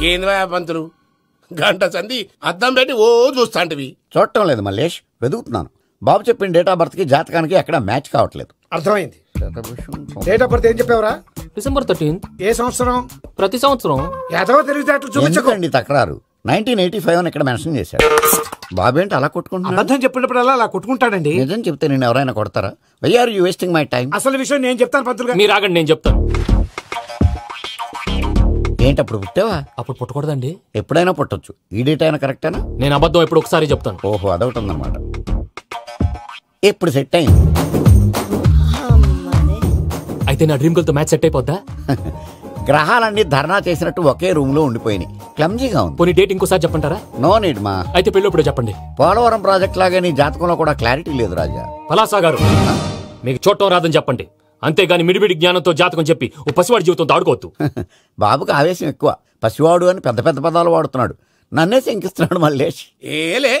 ఏంది పంతులు గంట సంధి అద్దం పెట్టి ఓ చూస్తాంటివి? చూడటం లేదు మల్లేష్, వెతుకుతున్నాను. బాబు చెప్పిన డేట్ ఆఫ్ బర్త్ కి జాతకానికి ఎక్కడ మ్యాచ్ కావట్లేదు. అర్థమైంది. డేట్ ఆఫ్ బర్త్ ఏం చెప్పావురా? December 13th. ఏ సంవత్సరం? ప్రతి సంవత్సరం. యాదవ తెలివితేటలు చూపించకండి. తక్రారు 1985 అని ఇక్కడ మెన్షన్ చేశాడు. బాబేంటి అలా కొట్టుకుంటున్నాడు? అబద్ధం చెప్పినప్పుడు అలా కొట్టుకుంటాడండి. నిజం చెప్తే నేను ఎవరైనా కొడతారా? Why are you wasting my time? అసలు విషయం నేను చెప్తాను పంతులు గారు. మీరు ఆగండి, నేను చెప్తాను. ఏంటి అప్పుడు పుట్టావా? అప్పుడు పుట్టకూడదండి. ఎప్పుడైనా పుట్టొచ్చు. ఈ డేట్ అయినా కరెక్టేనా? నేను అబద్ధం ఎప్పుడు ఒకసారి చెప్తాను. ఓహో, అదొకటి ఉందన్నమాట. ఇప్పుడు సెట్ అయింది. అయితే నా డ్రీమ్ గర్ల్ తో మ్యాచ్ సెట్ అయిపోద్దా? గ్రహాలన్నీ ధర్నా చేసినట్టు ఒకే రూమ్ లో ఉండిపోయినాయి. క్లమ్జీగా ఉంది. పోనీ డేట్ ఇంకోసారి చెప్పంటారా? నో నీడ్ మా. అయితే పెళ్ళప్పుడు చెప్పండి. పోలవరం ప్రాజెక్ట్ లాగా నీ జాతకంలో కూడా క్లారిటీ లేదు రాజా. పలాసా గారు, మీకు చూడటం రాదని చెప్పండి. అంతేగాని మిడిమిడి జ్ఞానంతో జాతకం చెప్పి ఓ పసివాడి జీవితంతో ఆడుకోవద్దు. బాబుకి ఆవేశం ఎక్కువ. పసివాడు అని పెద్ద పెద్ద పదాలు వాడుతున్నాడు. నన్నే శంకిస్తున్నాడు మల్లేష్. ఏలే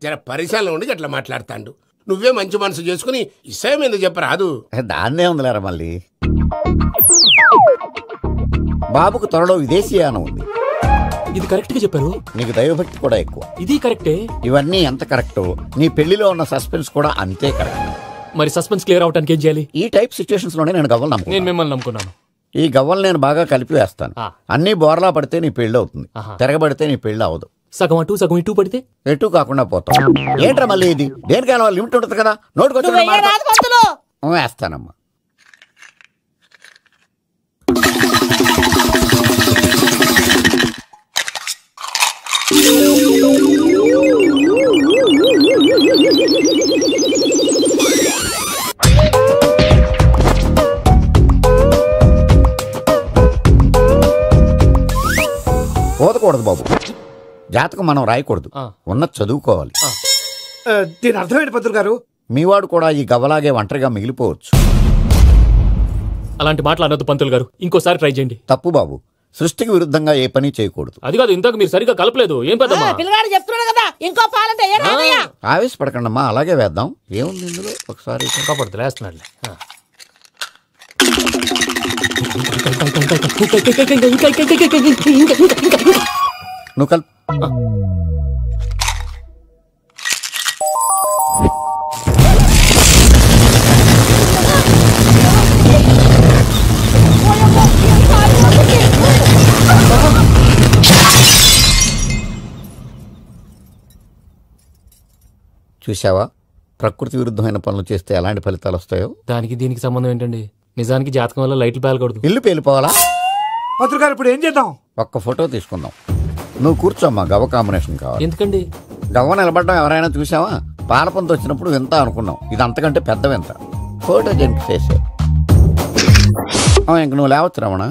జర పరిశాలలో ఉండి అట్లా మాట్లాడతాండు. నువ్వే మంచి మనసు చేసుకుని ఇష్టం ఎందుకు చెప్పరాదు? దాన్నే ఉందిలేరా మళ్ళీ. బాబుకు త్వరలో విదేశీయానం ఉంది. ఇది కరెక్ట్ గా చెప్పారు. నీకు దైవభక్తి కూడా ఎక్కువ. ఇది కరెక్టే. ఇవన్నీ ఎంత కరెక్టో నీ పెళ్లిలో ఉన్న సస్పెన్స్ కూడా అంతే కరెక్ట్. మరి సస్పెన్స్ క్లియర్ అవడానికి ఏం చేయాలి? ఈ టైప్ సిచ్యువేషన్స్ లోనే నేను గవ్వలు నమ్ముకున్నాను. నేను మిమ్మల్ని నమ్ముకున్నాను. ఈ గవ్వలు నేను బాగా కలిపి వేస్తాను. అన్ని బోర్లా పడితే నీ పెళ్లి అవుతుంది, తిరగబడితే నీ పెళ్లి అవదు. సగం అటు సగం ఇటు పడితే ఎటు కాకుండా పోతాం. ఏంట్రా మళ్ళీ ఇది? దేనికైనా లిమిట్ ఉంటుంది కదా. నోటుకొచ్చి వేస్తానమ్మా. పోదకూడదు బాబు. జాతకం మనం రాయకూడదు, ఉన్నది చదువుకోవాలి. దీని అర్థమైంది పంతులు గారు. మీవాడు కూడా ఈ గవ్వలాగే ఒంటరిగా మిగిలిపోవచ్చు. అలాంటి మాటలు అనొద్దు పంతులు గారు. ఇంకోసారి ట్రై చేయండి. తప్పు బాబు. సృష్టికి విరుద్ధంగా ఏ పని చేయకూడదు. అది కాదు, ఇంతకు మీరు సరిగ్గా కలపలేదు. ఏం పెద్దమ్మా? ఆవేశపడకండమ్మా, అలాగే వేద్దాం. ఏముంది ఇందులో? ఒకసారి కాపాడుతు వేస్తున్నాడు. నువ్వు కల్. చూసావా, ప్రకృతి విరుద్ధమైన పనులు చేస్తే ఎలాంటి ఫలితాలు వస్తాయో. దానికి దీనికి సంబంధం ఏంటండి? నిజానికి జాతకం వల్ల లైట్లు పేలకూడదు, ఇల్లు పేలిపోవాలా? పంతులు గారు ఇప్పుడు ఏం చేద్దాం? ఒక్క ఫోటో తీసుకుందాం. నువ్వు కూర్చోమ్మా, గవ్వ కాంబినేషన్ కావాలి. ఎందుకండి? గవ్వ నిలబడడం ఎవరైనా చూసావా? పాలపంత వచ్చినప్పుడు వింత అనుకున్నాం, ఇది అంతకంటే పెద్ద వింత. ఫోటో జంక్ చేసే ఇంక నువ్వు లేవచ్చు రమణ.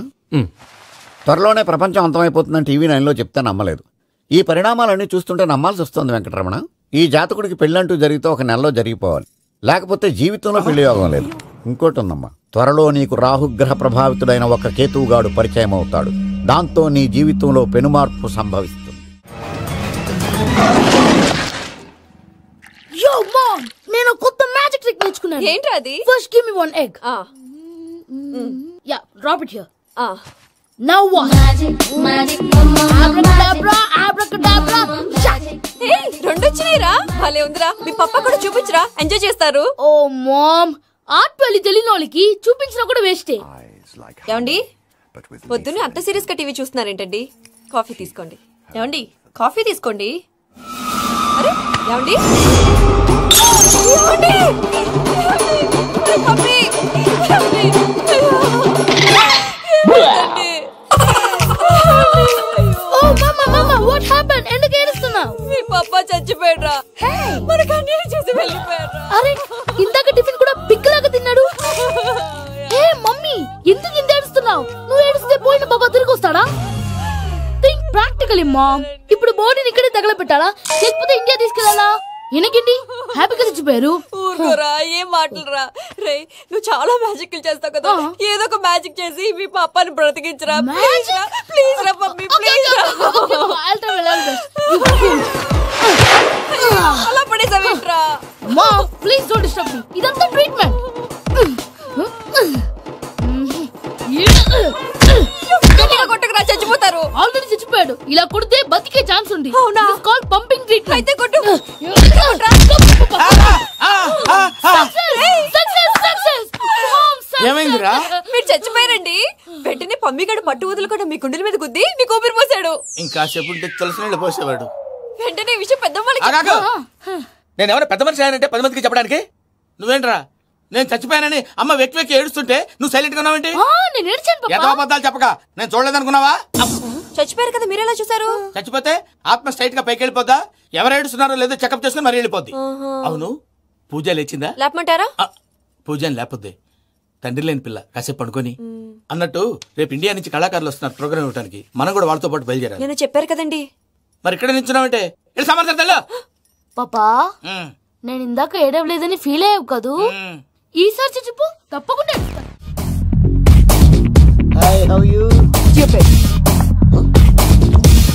త్వరలోనే ప్రపంచం అంతమైపోతుందని టీవీ 9లో చెప్తే నమ్మలేదు. ఈ పరిణామాలన్నీ చూస్తుంటే నమ్మాల్సి వస్తుంది వెంకటరమణ. ఈ జాతకుడికి పెళ్ళంటూ జరిగితే ఒక నెలలో జరిగిపోవాలి, లేకపోతే జీవితంలో పెళ్లి యోగం లేదు. ఇంకోటి ఉందమ్మా, త్వరలో నీకు రాహుగ్రహ ప్రభావితుడైన ఒక కేతువుగాడు పరిచయం అవుతాడు. దాంతో నీ జీవితంలో పెనుమార్పు సంభవిస్తుంది. నేను కొత్త మ్యాజిక్ ట్రిక్ నేర్చుకున్నాను. ఏంటి అది? First give me one egg. Yeah, drop it here. Now what? Magic, abracadabra, abracadabra. Hey, రెండు వచ్చినాయిరా. భలే ఉందిరా. మీ పప్ప కూడా చూపించరా, ఎంజాయ్ చేస్తారు. ఓ మామ్, ఆర్ట్ పెళ్లి తెలియని వాళ్ళకి చూపించినా కూడా వేస్టే. ఏమండి, పొద్దున్నే అంత సీరియస్ గా టీవీ చూస్తున్నారేంటండి? కాఫీ తీసుకోండి. ఏమండి, కాఫీ తీసుకోండి. అరే ఏమండి, మీ పప్ప చచ్చిపోయాడ్రా. మనకు అన్యాయం చేసి వెళ్ళిపోయాడ్రా. అరే, ఇందాక టిఫిన్ కూడా పిక్కలాగా తిన్నాడు. హే మమ్మీ, ఎందుకు ఇంత ఏడుస్తున్నావు? నువ్వు ఏడిస్తే పోయిన బాబా తిరిగి వస్తాడా? Think practically mom. ఇప్పుడు బాడీని ఇక్కడే తగలబెట్టాలా, లేకపోతే ఇండియా తీసుకెళ్లాలా? ఎనకండి హ్యాపీగా చచ్చిపోయారు. ఊరుకోరా, ఏం మాటలురా. రే, నువ్వు చాలా మ్యాజిక్ చేస్తావు కదా, ఏదో ఒక మ్యాజిక్ చేసి మీ పాపాని బ్రతికించరా. ప్లీజ్ రా మమ్మీ, ప్లీజ్ రా. అలా పడేసావేంట్రా? Mom please don't disturb me. ఇదంతా ట్రీట్మెంట్. కొట్టకరా, చచ్చిపోతారు. ఆల్రెడీ చచ్చిపోయాడు. అయిపోయింది. కాల్ పంపింగ్ ట్రీట్మెంట్. అయితే కొట్టు. ఏమైందిరా? మీరు చచ్చిపోయారండి. వెంటనే పమ్మిగాడు పట్టు వదులుకుండా మీ గుండెల మీద గుద్ది మీకు ఊపిరి పోసాడు. ఇంకా చెప్పు తెలిసిన నీళ్ళు పోసేవాడు. వెంటనే ఈ విషయం పెద్దవాళ్ళకి నేను ఎవరైనా పెద్ద మనిషి ఆయనంటే 10 మందికి చెప్పడానికి నువ్వేంట్రా? నేను చచ్చిపోయానని అమ్మ వెక్కి ఏడుస్తుంటే నువ్వు సైలెంట్ గా ఉన్నావేంటి? ఎంతో అబద్ధాలు చెప్పక నేను చూడలేదనుకున్నావా? చచ్చిపోయారు కదా, మీరెలా చూసారు? చచ్చిపోతే ఆత్మ స్ట్రైట్ గా పైకి వెళ్ళిపోద్దా? ఎవరు ఏడుస్తున్నారో లేదో చెకప్ చేసుకుని మరి వెళ్ళిపోద్ది. అవును, పూజ లేచిందా? లేపమంటారా? పూజ లేకపోద్ది. తండ్రి లేని పిల్ల కాసేపు పడుకొని. అన్నట్టు రేపు ఇండియా నుంచి కళాకారులు వస్తున్నారు ప్రోగ్రామ్ ఇవ్వడానికి. మనం కూడా వాళ్ళతో పాటు బయలుదేరాలి. నేను చెప్పారు కదండి. మరి ఇక్కడ నిల్చున్నావంటే సమర్థతలో పాపా, నేను ఇందాక ఏడవలేదని ఫీల్ అయ్యావు కదూ? ఈసారి చచ్చిపో, తప్పకుండా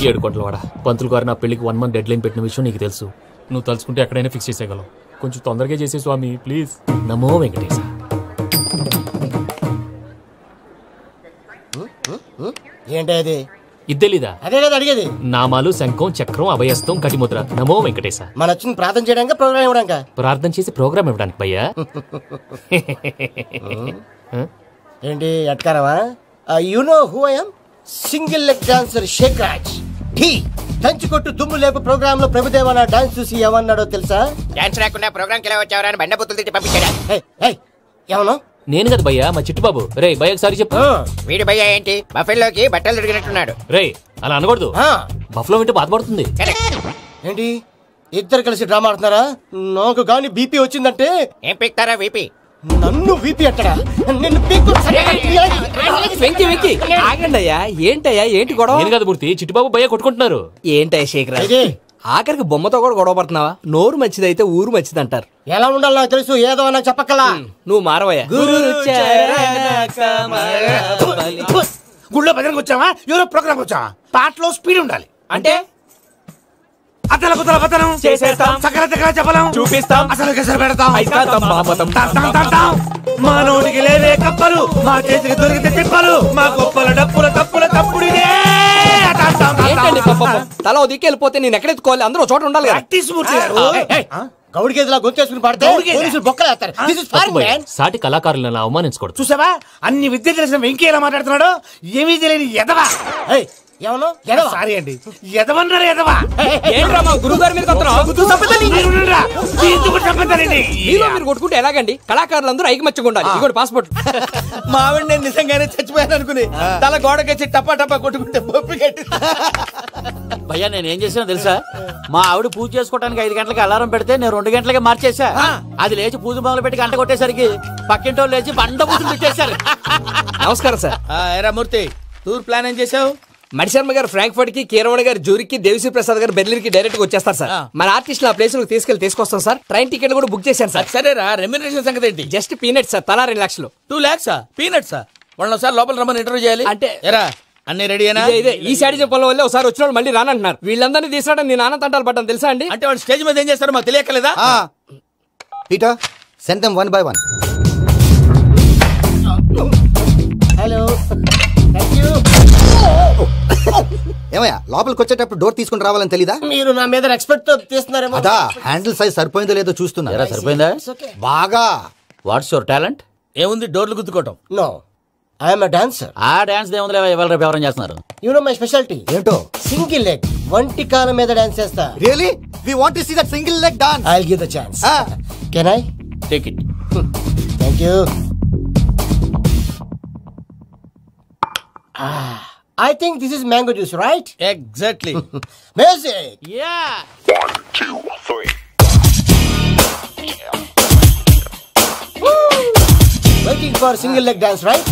7 కోట్ల వాడ పంతులు గారు నా పెళ్లికి 1 మంత్ డెడ్ లైన్ పెట్టిన విషయం నీకు తెలుసు. నువ్వు తలుచుకుంటే ఎక్కడైనా ఫిక్స్ చేసేయగలవు. కొంచెం తొందరగా చేసే స్వామి ప్లీజ్. నమో వెంకటేశ. ఏంటది? ఇద్దెలీదా? అదే కదా అడిగేది. నామాలు, శంఖం, చక్రం, అభయస్తం, కటిముద్ర. నమో వెంకటేశ. మన వచ్చింది ప్రార్థన చేయడానికి, ప్రోగ్రామ్ ఇవ్వడానికి? ప్రార్థన చేసి ప్రోగ్రామ్ ఇవ్వడానికి భయ్యా. ఏంటి ఎట్కారవా? You know who I am? Single leg dancer Shake Raj. దంచి కొట్టు దుమ్ము లేపు ప్రోగ్రామ్ లో ప్రభుదేవ నా డాన్స్ చూసి ఏమన్నాడో తెలుసా? డాన్స్ రాకుండా ప్రోగ్రామ్ కి ఎలా వచ్చావరా అని బండ బుద్ధులు తిట్టి పంపించాడా? ఏమన్నా? నేను కదా భయ్యా, మా చిట్టుబాబు. రే భయ్య ఒకసారి చెప్పు. వీడి భయ్యా ఏంటి బఫెల్లోకి బట్టలు తిరిగినట్టున్నాడు. రే అలా అనకూడదు, బఫ్లో వింటే బాధపడుతుంది. ఏంటి ఇద్దరు కలిసి డ్రామా ఆడుతున్నారా? నాకు గాని బీపీ వచ్చిందంటే ఏం పీక్తారా వీపీ? నన్ను వీపీ అట్టడా? నిన్ను ఆగండి అయ్యా. ఏంటయ్యా ఏంటి గొడవ? నేను కదా మూర్తి, చిట్టుబాబు భయ్య కొట్టుకుంటున్నారు. ఏంటయ్యా శేఖర్, ఆఖరికి బొమ్మతో కూడా గొడవ పడుతున్నావా? నోరు మంచిదైతే ఊరు మంచిది అంటారు. ఎలా ఉండాలి నాకు తెలుసు, ఏదో నాకు చెప్పక్కలా. నువ్వు మారవయ్యా. గుళ్ళో భజనకు వచ్చావా? ఎవరో ప్రోగ్రామ్ వచ్చావా? పాటలో స్పీడ్ ఉండాలి. అంటే అతల కుతల పతనం చేసేస్తాం, సకల దగ్గర చెప్పలేం, చూపిస్తాం, అసలు గసలు పెడతాం. అయితాం. మా నోటికి లేవే కప్పలు, మా చేతికి దొరికితే తిప్పలు, మా గొప్పల డప్పుల తప్పుల తప్పుడిదే. ఏంటండి తల దిక్కి వెళ్ళిపోతే నేను ఎక్కడెత్తుకోవాలి? అందరూ చోట ఉండాలి కదా. గౌడికి ఎదులా గొంతేసుకుని పడితే పోలీసులు బొక్కలేస్తారు. This is foreign, man. సాటి కళాకారులను అవమానించకూడదు. చూసావా అన్ని విద్య తెలిసిన వెంకీ ఎలా మాట్లాడుతున్నాడు? ఏమీ తెలియని ఎదవా. ఏమన్నా సారీ అండి, ఎదవన్నారు ఎదవా. ఏంట్రా మా గురువు గారి మీద మీరు కొట్టుకుంటే ఎలాగండి? కళాకారులందరూ ఐకమత్యంగా ఉండాలి. ఇదిగోటి పాస్పోర్ట్. మా ఆవిడ నేను నిజంగానే చచ్చిపోయాను అనుకుని తల గోడకొచ్చి టపా టపా కొట్టుకుంటే బొప్పి కట్టి. భయ్యా నేను ఏం చేసినా తెలుసా? మా ఆవిడ పూజ చేసుకోవడానికి 5 గంటలకి అలారం పెడితే నేను 2 గంటలకే మార్చేసా. అది లేచి పూజ మొదలు పెట్టి గంట కొట్టేసరికి పక్కింటోళ్ళు లేచి బండ పూజలు పెట్టేశారు. నమస్కారం సార్. ఏరా మూర్తి, టూర్ ప్లాన్ ఏం చేసావు? మణిశర్మ గారు ఫ్రాంక్ఫర్ట్ కి, కీరవాణి గారు జూరిక్, దేవిశ్రీ ప్రసాద్ గారు బెర్లిన్ కి డైరెక్ట్ గా వచ్చేస్తారు సార్. మన ఆర్టిస్ట్ ఆ ప్లేస్ తీసుకొస్తాం సార్. ట్రైన్ టికెట్ కూడా బుక్ చేశాను సార్. సరేరా, రెమ్యూనరేషన్ సంగతి ఏంటి? జస్ట్ పీనట్స్ సార్, తలా 2 లక్షలు. 2 lakhs పీనట్సా? వాళ్ళని ఒకసారి లోపల రమ్మని ఇంటర్వ్యూ చేయాలి. అంటే ఎరా అన్ని రెడీ అయినా? ఇదే ఈ సైడ్ చెప్పడం వల్ల ఒకసారి వచ్చిన మళ్ళీ రానంటున్నారు. వీళ్ళందరినీ తీసుకురావడం నేను నాన్న తంటాలు పడ్డాను తెలుసా అండి. అంటే వాళ్ళు స్టేజ్ మీద ఏం చేస్తారో మాకు తెలియకలేదా? Peter, send them one by one. Hello, thank you. ఏమయ్యా లోపలికి వచ్చేటప్పుడు డోర్ తీసుకుని రావాలని తెలీదా? మీరు నా మీద ఎక్స్పెక్ట్ తో తీస్తున్నారేమో. అదా హ్యాండిల్ సైజ్ సరిపోయిందో లేదో చూస్తున్నా. సరిపోయిందా? బాగా. What's your talent? ఏముంది డోర్లు గుద్దుకోవటం? No, I'm a dancer. ఆ డాన్స్ దేవుందిలే, ఇవాళ రేపు ఎవరైనా చేస్తున్నారు. యు నో మై స్పెషాలిటీ ఏంటో? సింగిల్ లెగ్, వంటి కాలం మీద డాన్స్ చేస్తా. Really we want to see that single leg dance. I will give the chance. Can I take it? Thank you. I think this is mango juice, right? Exactly. Music. Yeah. 1, 2, 3. Waiting for single leg dance, right?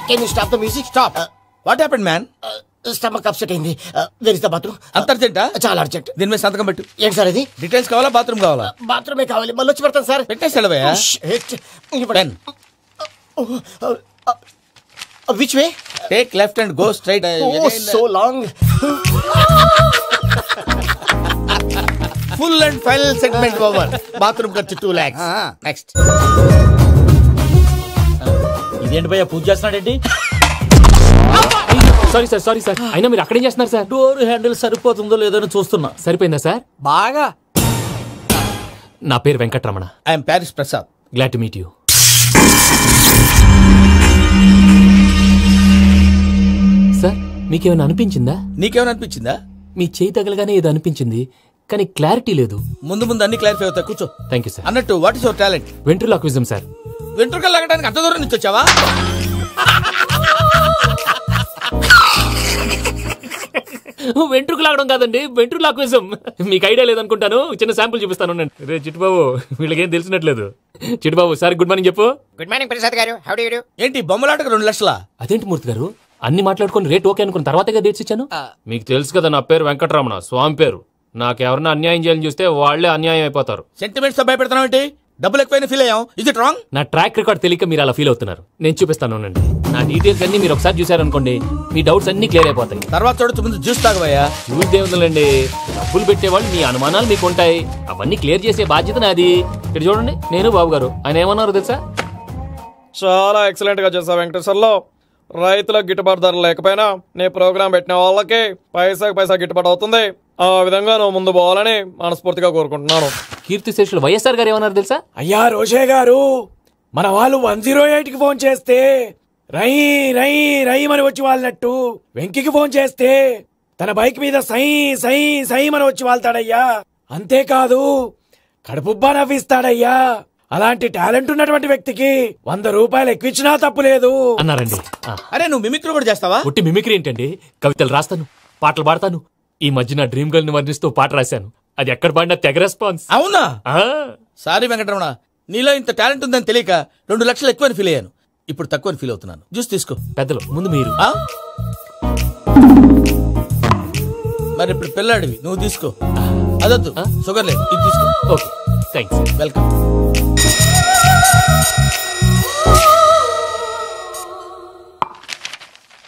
Can you stop the music? Stop. What happened, man? Stomach upset అయింది. Where is the bathroom? అంత అర్జెంటా? చాలా urgent. దీని మీద సంతకం పెట్టు. ఏంటి sir ఇది? Details కావాలా, బాత్రూమ్ కావాలా? బాత్రూమే కావాలి, మళ్ళీ వచ్చి పెడతాను sir. పెట్టేసాడవయ్యా. Which way? Take left and go straight. Oh, so long. Full and final segment over. Bathroom ఖర్చు 2 lakhs. Next. ఇదేంటి భయ్యా పూజ చేస్తున్నాడేంటి? సారీ సార్ అయినా మీరు అక్కడేం చేస్తున్నారు సార్? డోర్ హ్యాండిల్ సరిపోతుందో లేదో అని చూస్తున్నా. సరిపోయిందా సార్? బాగా. నా పేరు Venkataramana. I'm Paris Prasad. Glad to meet you. Sir మీకేమైనా అనిపించిందా? నీకేమైనా అనిపించిందా? మీ చేయి తగలగానే ఏదో అనిపించింది, కానీ క్లారిటీ లేదు. ముందు అన్ని క్లారిఫై అవుతాయి, కూర్చో. Thank you sir. అన్నట్టు what is your talent? Ventriloquism sir. వెంట్రుకలు లాగడానికి అంత దూరం నుంచి వచ్చావా? వెంట్రుకు లాగడం కాదండి, వెంట్రులాక్విజం. మీకు ఐడియా లేదనుకుంటాను, చిన్న శాంపుల్ చూపిస్తాను. రే చిట్టుబాబు, వీళ్ళకేం తెలిసినట్లేదు. చిట్టుబాబు సార్ గుడ్ మార్నింగ్ చెప్పు. గుడ్ మార్నింగ్ ప్రసాద్ గారు. How do you do? ఏంటి బొమ్మలాటకు 2 లక్షలా? అదేంటి మూర్తి గారు, అన్ని మాట్లాడుకుని రేట్ ఓకే అనుకున్న తర్వాతగా డేట్స్ ఇచ్చాను. మీకు తెలుసు కదా నా పేరు వెంకటరమణ, స్వామి పేరు. నాకెవరన్నా అన్యాయం చేయాలని చూస్తే వాళ్లే అన్యాయం అయిపోతారు. సెంటిమెంట్స్ తో భయపెడతావు ఏంటి? డబ్బులు ఎక్కువైనా ఫీల్ అయ్యాం. Is it wrong? నా ట్రాక్ రికార్డ్ తెలియక మీరు అలా ఫీల్ అవుతున్నారు. నేను చూపిస్తాను. నా డీటెయిల్స్ అన్ని మీరు ఒకసారి చూసారనుకోండి, మీ డౌట్స్ అన్ని క్లియర్ అయిపోతాయి. తర్వాత చూడొచ్చు, ముందు జ్యూస్ తాగవయ్యా. జ్యూస్ దేవుందండి, డబ్బులు పెట్టేవాళ్ళు మీ అనుమానాలు మీకు ఉంటాయి, అవన్నీ క్లియర్ చేసే బాధ్యత నాది. ఇక్కడ చూడండి, నేను బాబు గారు. ఆయన ఏమన్నారు తెలుసా? చాలా ఎక్సలెంట్ గా చేశావు వెంకటేశ్వర్లో. రైతులకు గిట్టుబాటు ధర లేకపోయినా నీ ప్రోగ్రాం పెట్టిన వాళ్ళకి పైసా గిట్టుబాటు అవుతుంది. ఆ విధంగా నువ్వు ముందు పోవాలని మనస్ఫూర్తిగా కోరుకుంటున్నాను. కీర్తి శేషులు వైఎస్ఆర్ గారు ఏమన్నారు తెలుసా? అయ్యా రోషే గారు, మన వాళ్ళు 108కి ఫోన్ చేస్తే రై రై రై అని వచ్చి వాళ్ళనట్టు, వెంకికి ఫోన్ చేస్తే తన బైక్ మీద సై సై సై అని వచ్చి వాళ్తాడయ్యా. అంతేకాదు కడుపుబ్బా నవ్విస్తాడయ్యా. అలాంటి టాలెంట్ ఉన్నటువంటి వ్యక్తికి 100 రూపాయలు ఎక్కువచ్చినా తప్పు లేదు అన్నారండి. అరే నువ్వు మిమిక్రీ కూడా చేస్తావా? ఒట్టి మిమిక్రీ ఏంటండి, కవితలు రాస్తాను, పాటలు పాడతాను. ఈ మధ్య నా డ్రీమ్ గర్ల్ ని వర్ణిస్తూ పాట రాశాను, అది ఎక్కడ పాడినా తెగ రెస్పాన్స్. అవునా? సారీ వెంకటరమణ, నీలో ఇంత టాలెంట్ ఉందని తెలియక 2 లక్షలు ఎక్కువని ఫీల్ అయ్యాను. ఇప్పుడు తక్కువని ఫీల్ అవుతున్నాను. జ్యూస్ తీసుకో. పెద్దలు ముందు మీరు. మరి ఇప్పుడు పిల్లాడివి, నువ్వు తీసుకో. అదొద్దు, షుగర్ లేదు, ఇది తీసుకో. Okay thanks. వెల్కమ్.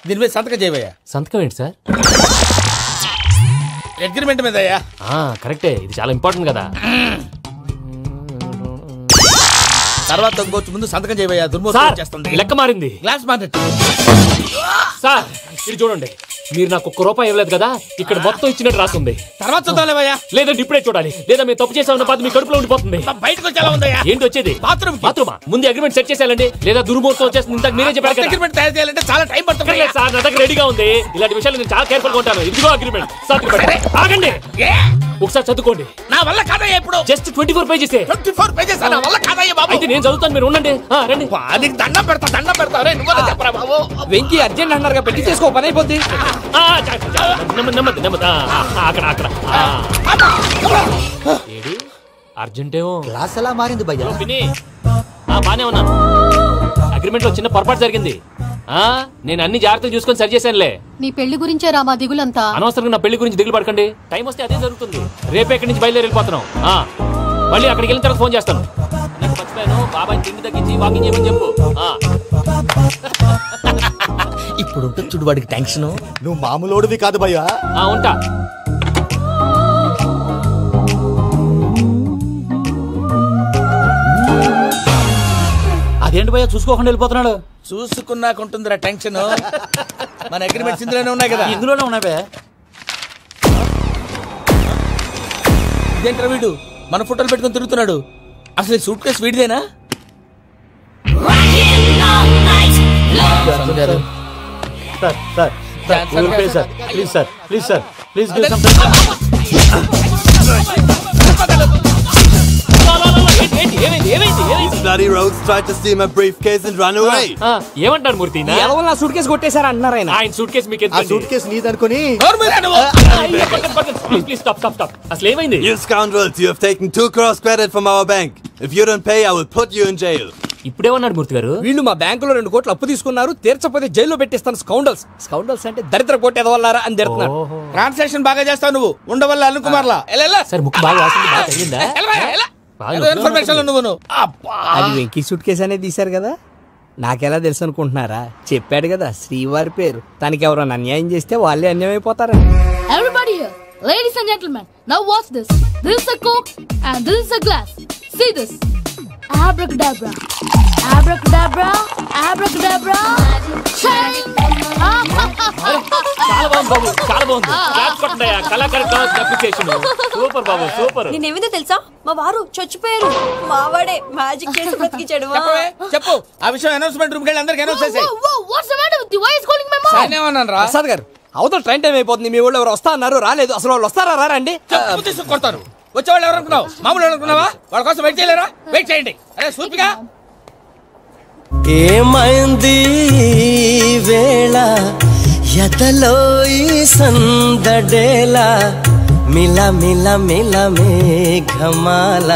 దీని మీద సంతకం చేయవయ్యా. సంతకం ఏంటి సార్? అగ్రిమెంట్ మీద అయ్యా. కరెక్టే, ఇది చాలా ఇంపార్టెంట్ కదా. తర్వాత ఇంకొచ్చు, ముందు సంతకం చేయవయ్యా. దుర్మోహం చేస్తుంది. లెక్క మారింది. గ్లాస్ మారినట్టు. సార్ ఇది చూడండి, మీరు నాకు ₹1 ఇవ్వలేదు కదా, ఇక్కడ మొత్తం ఇచ్చినట్టు రాస్తుంది. తర్వాత చూద్దాంలేవయ్యా. లేదంటే ఇప్పుడే చూడాలి, లేదా మేము తప్పు చేసామన్న బాధ మీ కడుపులో ఉండిపోతుంది. బయటకు వచ్చేలా ఉందయ్యా. ఏంటి వచ్చేది? బాత్రూమా? ముందు అగ్రిమెంట్ సెట్ చేసేయాలండి, లేదా దుర్మూర్తం వచ్చేస్తుంది. ఇంతకు మీరే చెప్పారు. అగ్రిమెంట్ తయారు చేయాలంటే చాలా టైం పడుతుంది సార్. నా దగ్గర రెడీగా ఉంది. ఇలాంటి విషయాలు నేను చాలా కేర్ఫుల్ గా ఉంటాను. ఇదిగో అగ్రిమెంట్. ఆగండి, ఒకసారి చదువుకోండి. నా వల్ల కాదయ్యా. ఇప్పుడు జస్ట్ 24 పేజెస్. 24 పేజెస్ నా వల్ల కాదయ్యా బాబు. అయితే నేను చదువుతాను, మీరు ఉండండి. రండి. నీకు దండం పెడతా. రే నువ్వు చెప్పరా బాబు. వెంకీ అర్జెంట్ అన్నారుగా, పెట్టి చేసుకో, పని అయిపోద్ది. నెమ్మది. అక్కడ ఏడి అర్జెంటేమో. క్లాస్ ఎలా మారింది భయ్యా? బానే ఉన్నాను. అగ్రిమెంట్ లో చిన్న పొరపాటు జరిగింది. నేను అన్ని జాగ్రత్తలు చూసుకొని సరి చేశానులే. నీ పెళ్లి గురించే రా మా దిగులంతా. అనవసరంగా నా పెళ్లి గురించి దిగులు పడకండి. టైం వస్తే అదే జరుగుతుంది. రేపే ఇక్కడి నుంచి బయలుదేరి వెళ్ళిపోతున్నాం. మళ్ళీ అక్కడికి వెళ్ళిన తర్వాత ఫోన్ చేస్తాను. నాకు మర్చిపోయాను, బాబాయ్ తిండి తగ్గించి వాకింగ్ చేయమని చెప్పు. ఇప్పుడు ఉంటుంది చూడు వాడికి టెన్షన్. నువ్వు మామూలోడివి కాదు భయ్యా. ఉంటా. అదేంటి భయ్యా చూసుకోకుండా వెళ్ళిపోతున్నాడు? చూసుకున్నాక ఉంటుందిరా టెన్షన్. మన అగ్రిమెంట్స్ ఇందులోనే ఉన్నాయి కదా. ఇందులోనే ఉన్నాయి. ఇదేంట్రా వీడు మన ఫోటోలు పెట్టుకుని తిరుగుతున్నాడు? అసలు సూట్ కేసు వీడిదేనా? ఏమంటారు మూర్తి? సూట్ కేసు కొట్టేశారు అంటున్నారు ఆయన. ఆయన సూట్ కేసు మీకు సూట్ కేసు నీదనుకుని. Please stop. అసలు ఏమైంది? You scoundrels, you have taken 2 crores credit from our bank. If you don't pay, I will put you in jail. ఇప్పుడేమన్నాడు మూర్తి గారు? వీళ్ళు మా బ్యాంకులో 2 కోట్లు అప్పు తీసుకున్నారు, తీర్చపోతే జైల్లో పెట్టిస్తాను. స్కౌండల్స్ అంటే దరిద్ర కోట్ ఎదవల్లారా అని తిడుతున్నారు. ట్రాన్సాక్షన్ బాగా చేస్తావు నువ్వు. ఉండవల్ల అల్లు కుమార్లా. సార్ ముక్కు బాగా వాసింది, బాగా తగిలిందా? ఇన్ఫర్మేషన్ నువ్వు. అది వెంకీ సూట్ కేసు అనేది తీశారు కదా, నాకెలా తెలుసు అనుకుంటున్నారా? చెప్పాడు కదా శ్రీవారి పేరు. తనకి ఎవరైనా అన్యాయం చేస్తే వాళ్ళే అన్యాయం అయిపోతారా? Everybody here, ladies and gentlemen, now watch this. This is a coke and this is a glass. See this. Abracadabra. Abracadabra, abracadabra. చాలా బాగుంది బాబు, చాలా బాగుంది. క్లాప్స్ కొట్టండి, కళాకారు అప్రిసియేషన్. సూపర్ బాబు, సూపర్. నేనేమిందో తెలుసా, మా వారు చచ్చిపోయారు. మావాడే మ్యాజిక్ చేసి బ్రతికించాడు. చెప్పు ఆ విషయం అనౌన్స్మెంట్ రూమ్ కెళ్ళి అందరికి అనౌన్స్ చేసేయ్. What's the matter with you? Why is calling my mom? నేనేమన్నాను రా? ప్రసాద్ గారు, అవతల ట్రైన్ టైం అయిపోతుంది. మీ వాళ్ళు ఎవరు వస్తా అన్నారు, రాలేదు. అసలు వాళ్ళు వస్తారా రారండి? చెప్పు తీసుకు కొడతారు. వచ్చేవాళ్ళు ఎవరు అనుకున్నావు? మామూలు అనుకున్నావా? వాళ్ళ కోసం వెయిట్ చేయలేరా? వెయిట్ చేయండి. అరే సూపిగా ఏమైంది వేళ ఎదలో ఈ సందడేలా మిల మిల మిల మేఘమాల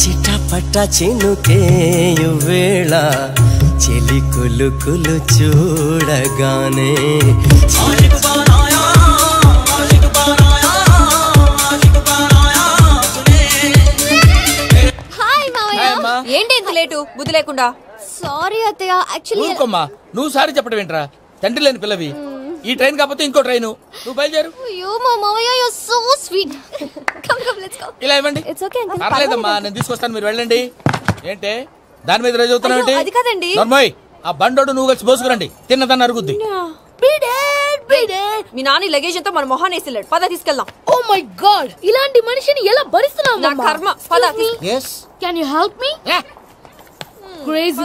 చిటపట చినుకేయు వేళ చెలి కులు కులు చూడగానే ఏంటి ఇంత లేటు? బుద్ధి లేకుండా. సారీ అత్తయ్య, యాక్చువల్లీ ఊరుకోమ్మా, నువ్వు సారీ చెప్పడం ఏంట్రా? తండ్రి లేని పిల్లవి. ఈ ట్రైన్ కాకపోతే ఇంకో ట్రైన్. నువ్వు బయలుదేరు. అయ్యో మా మావయ్య, you are so sweet. Come come let's go. ఇలా ఇవ్వండి. It's okay uncle. పర్లేదమ్మా, నేను తీసుకొస్తాను, మీరు వెళ్ళండి. ఏంటే దాని మీద రోజు అవుతున్నావు ఏంటి? అది కాదండి. నర్మోయ్, ఆ బండోడు నువ్వు కలిసి పోసుకురండి. తిన్నదాన్ని అరుగుద్ది. మీ నాని లగేజ్ అంతా మన మొహాన్ వేసిల్లాడు. పద తీసుకెళ్దాం. Oh my God! ఇలాంటి మనిషిని ఎలా భరిస్తున్నావు? నా కర్మ. పద. Yes. Can you help me? Crazy.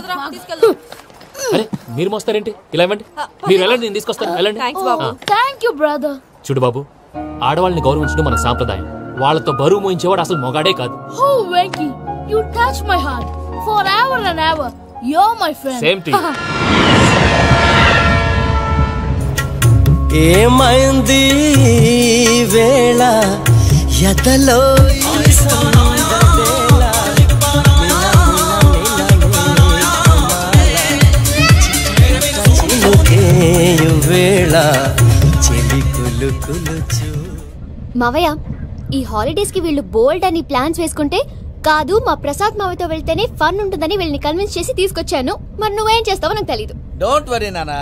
అరే మీరు మోస్తారేంటి? ఇలా ఇవ్వండి. మీరు వెళ్ళండి, నేను తీసుకొస్తాను. వెళ్ళండి. Thank you, brother. చూడు బాబు, ఆడవాళ్ళని గౌరవించడం మన సాంప్రదాయం. వాళ్ళతో బరువు మోయించేవాడు అసలు మొగాడే కాదు. Oh, Venky, you touch my heart forever and ever. You're my friend. Same to you. ఏమైంది వేళ ఎదలో ఈ సందడేలా చినుకేయు వేళ చెలి కులు కులు చూ. మావయ్య, ఈ హాలిడేస్ కి వీళ్ళు బోల్డ్ అని ప్లాన్స్ వేసుకుంటే కాదు మా ప్రసాద్ మావయ్యతో వెళ్తేనే ఫన్ ఉంటుందని వీళ్ళని కన్విన్స్ చేసి తీసుకొచ్చాను. మరి నువ్వేం చేస్తావో నాకు తెలీదు. డోంట్ వరీ నానా,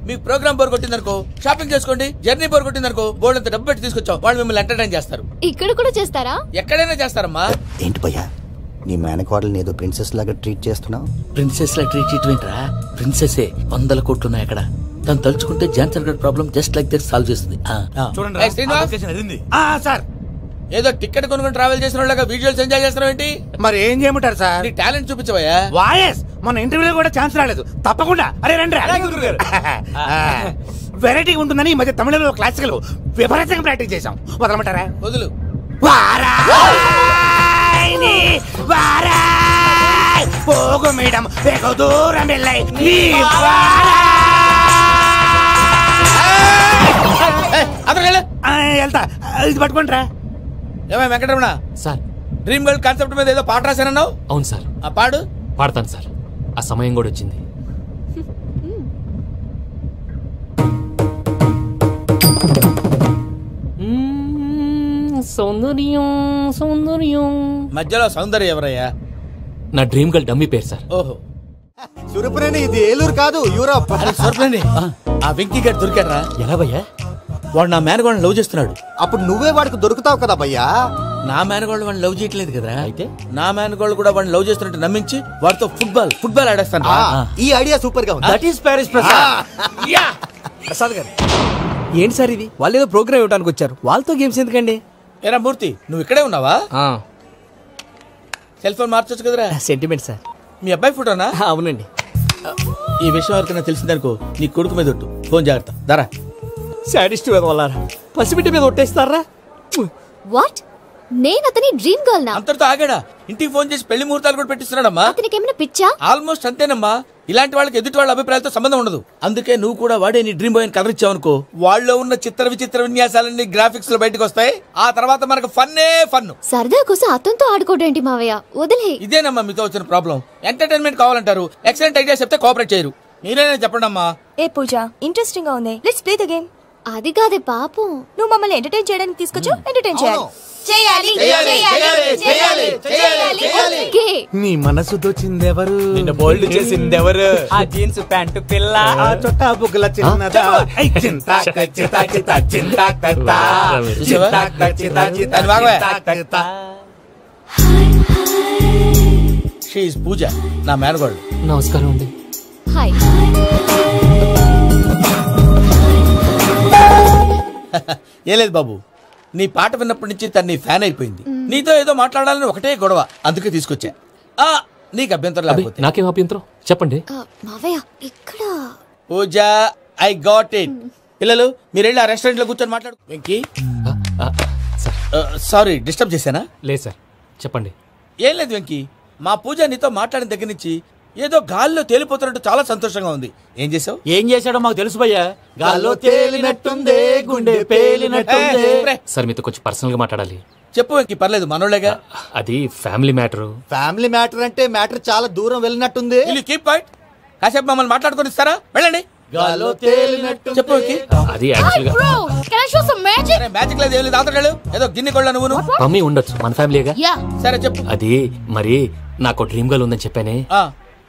మీ ప్రోగ్రామ్ బోర్ కొట్టిందనుకో షాపింగ్ చేసుకోండి. జర్నీ బోర్ కొట్టిందనుకో బోర్డు అంత డబ్బు పెట్టి తీసుకొచ్చాం. వాళ్ళు మిమ్మల్ని ఎంటర్టైన్ చేస్తారు. ఇక్కడ కూడా చేస్తారా? ఎక్కడైనా చేస్తారమ్మా. ఏంటి భయ్యా, నీ మేనకోడల్ని ఏదో ప్రిన్సెస్ లాగా ట్రీట్ చేస్తున్నావు? ప్రిన్సెస్ లా ట్రీట్ చేయటమేంట్రా? ప్రిన్సెస్ 100 కోట్లు ఉన్నాయి అక్కడ. తను తలుచుకుంటే జాన్సన్ గడ్ problem just like that solve చేస్తుంది. చూడండి సార్, ఏదో టికెట్ కొనుక్కొని ట్రావెల్ చేసిన వాళ్ళగా విజువల్స్ ఎంజాయ్ చేస్తున్నావు ఏంటి? మరి ఏం చేయమంటారు సార్? నీ టాలెంట్ చూపించవయ్యా. వాయస్ మన ఇంటర్వ్యూలో కూడా ఛాన్స్ రాలేదు. తప్పకుండా అరే రండి. వెరైటీ ఉంటుందని ఈ మధ్య తమిళలో క్లాసికల్ విపరీతంగా ప్రాక్టీస్ చేసాం. వదలమంటారా? వదులు. పోగు మేడం వెగు దూరం వెళ్ళాయి. వెళ్తా, ఇది పట్టుకుంటారా? ఏమై Venkataramana sir, dream girl concept మీద ఏదో పాట రాశానన్నావు? అవును సార్. ఆ పాడు. పాడతాను సార్, ఆ సమయం కూడా వచ్చింది. సౌందర్యం సౌందర్యం. మధ్యలో సౌందర్యం ఎవరయ్యా? నా డ్రీమ్ గర్ల్ డమ్మీ పేరు సార్. ఓహో, సురపురేని ఇది ఏలూరు కాదు, యూరోప్. సూరపురేని. ఆ వెంకీ గారు దొరికాడరా? ఎలా భయ్యా? వాడు నా మేనగోళ్ళని లవ్ చేస్తున్నాడు. అప్పుడు నువ్వే వాడికి దొరుకుతావు కదా భయ్యా. నా మేనగోళ్ళు వాడిని లవ్ చేయట్లేదు కదా. అయితే నా మేనగోళ్ళు కూడా వాడిని లవ్ చేస్తున్నట్టు నమ్మించి వాడితో ఫుట్బాల్ ఆడేస్తాను. ఈ ఐడియా సూపర్ గా ఉంది. That is Paris Prasad. Prasad గారు, ఏంటి సార్ ఇది? వాళ్ళు ఏదో ప్రోగ్రామ్ ఇవ్వడానికి వచ్చారు, వాళ్ళతో గేమ్స్ ఎందుకండి? ఏరా మూర్తి, నువ్వు ఇక్కడే ఉన్నావా? సెల్ ఫోన్ మార్చొచ్చు కదరా. Sentiment sir. మీ అబ్బాయి ఫోటోనా? అవునండి. ఈ విషయం ఎవరికైనా తెలిసిందనుకో నీ కొడుకు మీద ఒట్టు. ఫోన్ జాగ్రత్త. దారా. సాడిస్ట్ వాళ్ళారా, పసిబిడ్డ మీద ఒట్టేస్తారా? వాట్? నేను అతని డ్రీమ్ గర్ల్ నా? అంతటితో ఆగాడా? ఇంటికి ఫోన్ చేసి పెళ్లి ముహూర్తాలు కూడా పెట్టిస్తున్నాడమ్మా. అతనికి ఏమైనా పిచ్చా? ఆల్మోస్ట్ అంతేనమ్మా. ఇలాంటి వాళ్ళకి ఎదుటి వాళ్ళ అభిప్రాయాలతో సంబంధం ఉండదు. అందుకే నువ్వు కూడా వాడే నీ డ్రీమ్ బాయ్ కదరిచ్చావనుకో, వాళ్ళలో ఉన్న చిత్ర విచిత్ర విన్యాసాలన్నీ గ్రాఫిక్స్ లో బయటకు వస్తాయి. ఆ తర్వాత మనకు ఫన్నే ఫన్. సరదా కోసం అతనితో ఆడుకోవడం మావయ్య, వదిలే. ఇదేనమ్మా మీతో వచ్చిన ప్రాబ్లం. ఎంటర్టైన్మెంట్ కావాలంటారు, ఎక్సలెంట్ ఐడియా చెప్తే కోఆపరేట్ చేయరు. మీరేనా చెప్పండి అమ్మా. ఏ పూజ, ఇంట్రెస్టింగ్ గా ఉంది. Let's play the game. అది కాదే పాపం, నువ్వు మమ్మల్ని ఎంటర్టైన్ చేయడానికి తీసుకొచ్చు. ఎంటర్టైన్ చేయాలి. నీ మనసు దోచిందెవరు? నిన్న బోల్డ్ చేసిందెవరు? ఆ జీన్స్ ప్యాంటు పిల్ల, ఆ చొట్టా బుగ్గల చిన్నదా. షీఈ్ పూజ, నా మేనగోళ్ళు. నమస్కారం అండి. హాయ్. ఏ లేదు బాబు, నీ పాట విన్నప్పటి నుంచి తను నీ ఫ్యాన్ అయిపోయింది. నీతో ఏదో మాట్లాడాలని ఒకటే గొడవ, అందుకే తీసుకొచ్చా. నీకు అభ్యంతరం లేకపోతే. నాకేం అభ్యంతరం చెప్పండి. మావయ్య ఇక్కడ పూజ, ఐ గాట్ ఇట్. పిల్లలు మీరు వెళ్ళి ఆ రెస్టారెంట్ లో కూర్చొని మాట్లాడు. వెంకీ, సారీ డిస్టర్బ్ చేశానా? లేదు సార్, చెప్పండి. ఏం లేదు వెంకీ, మా పూజ నీతో మాట్లాడిన దగ్గర నుంచి ఏదో గాల్లో తేలిపోతున్నట్టు చాలా సంతోషంగా ఉంది. ఏం చేసావు? ఏం చేశాడో మాకు తెలుసు భయ్యా. గాల్లో తేలినట్టుందే, గుండె పేలినట్టుందే. సార్ మీతో కొంచెం పర్సనల్ గా మాట్లాడాలి. చెప్పు వెంకీ, పర్లేదు మనోళ్ళేగా. అది ఫ్యామిలీ మ్యాటర్. ఫ్యామిలీ మ్యాటర్ అంటే మ్యాటర్ చాలా దూరం వెళ్ళినట్టుంది. Keep point. కాసేపు మమ్మల్ని మాట్లాడుకొని ఇస్తారా? వెళ్ళండి. గాల్లో తేలినట్టు చెప్పు వెంకీ. అది యాక్చువల్ గా మ్యాజిక్ లేదు, ఏం లేదు. ఆతడాడు ఏదో గిన్నె కొళ్ళ నువ్వు. మమ్మీ ఉండొచ్చు, మన ఫ్యామిలీగా. సరే చెప్పు. అది మరి నాకు డ్రీమ్ గర్ల్ ఉందని చెప్పానే,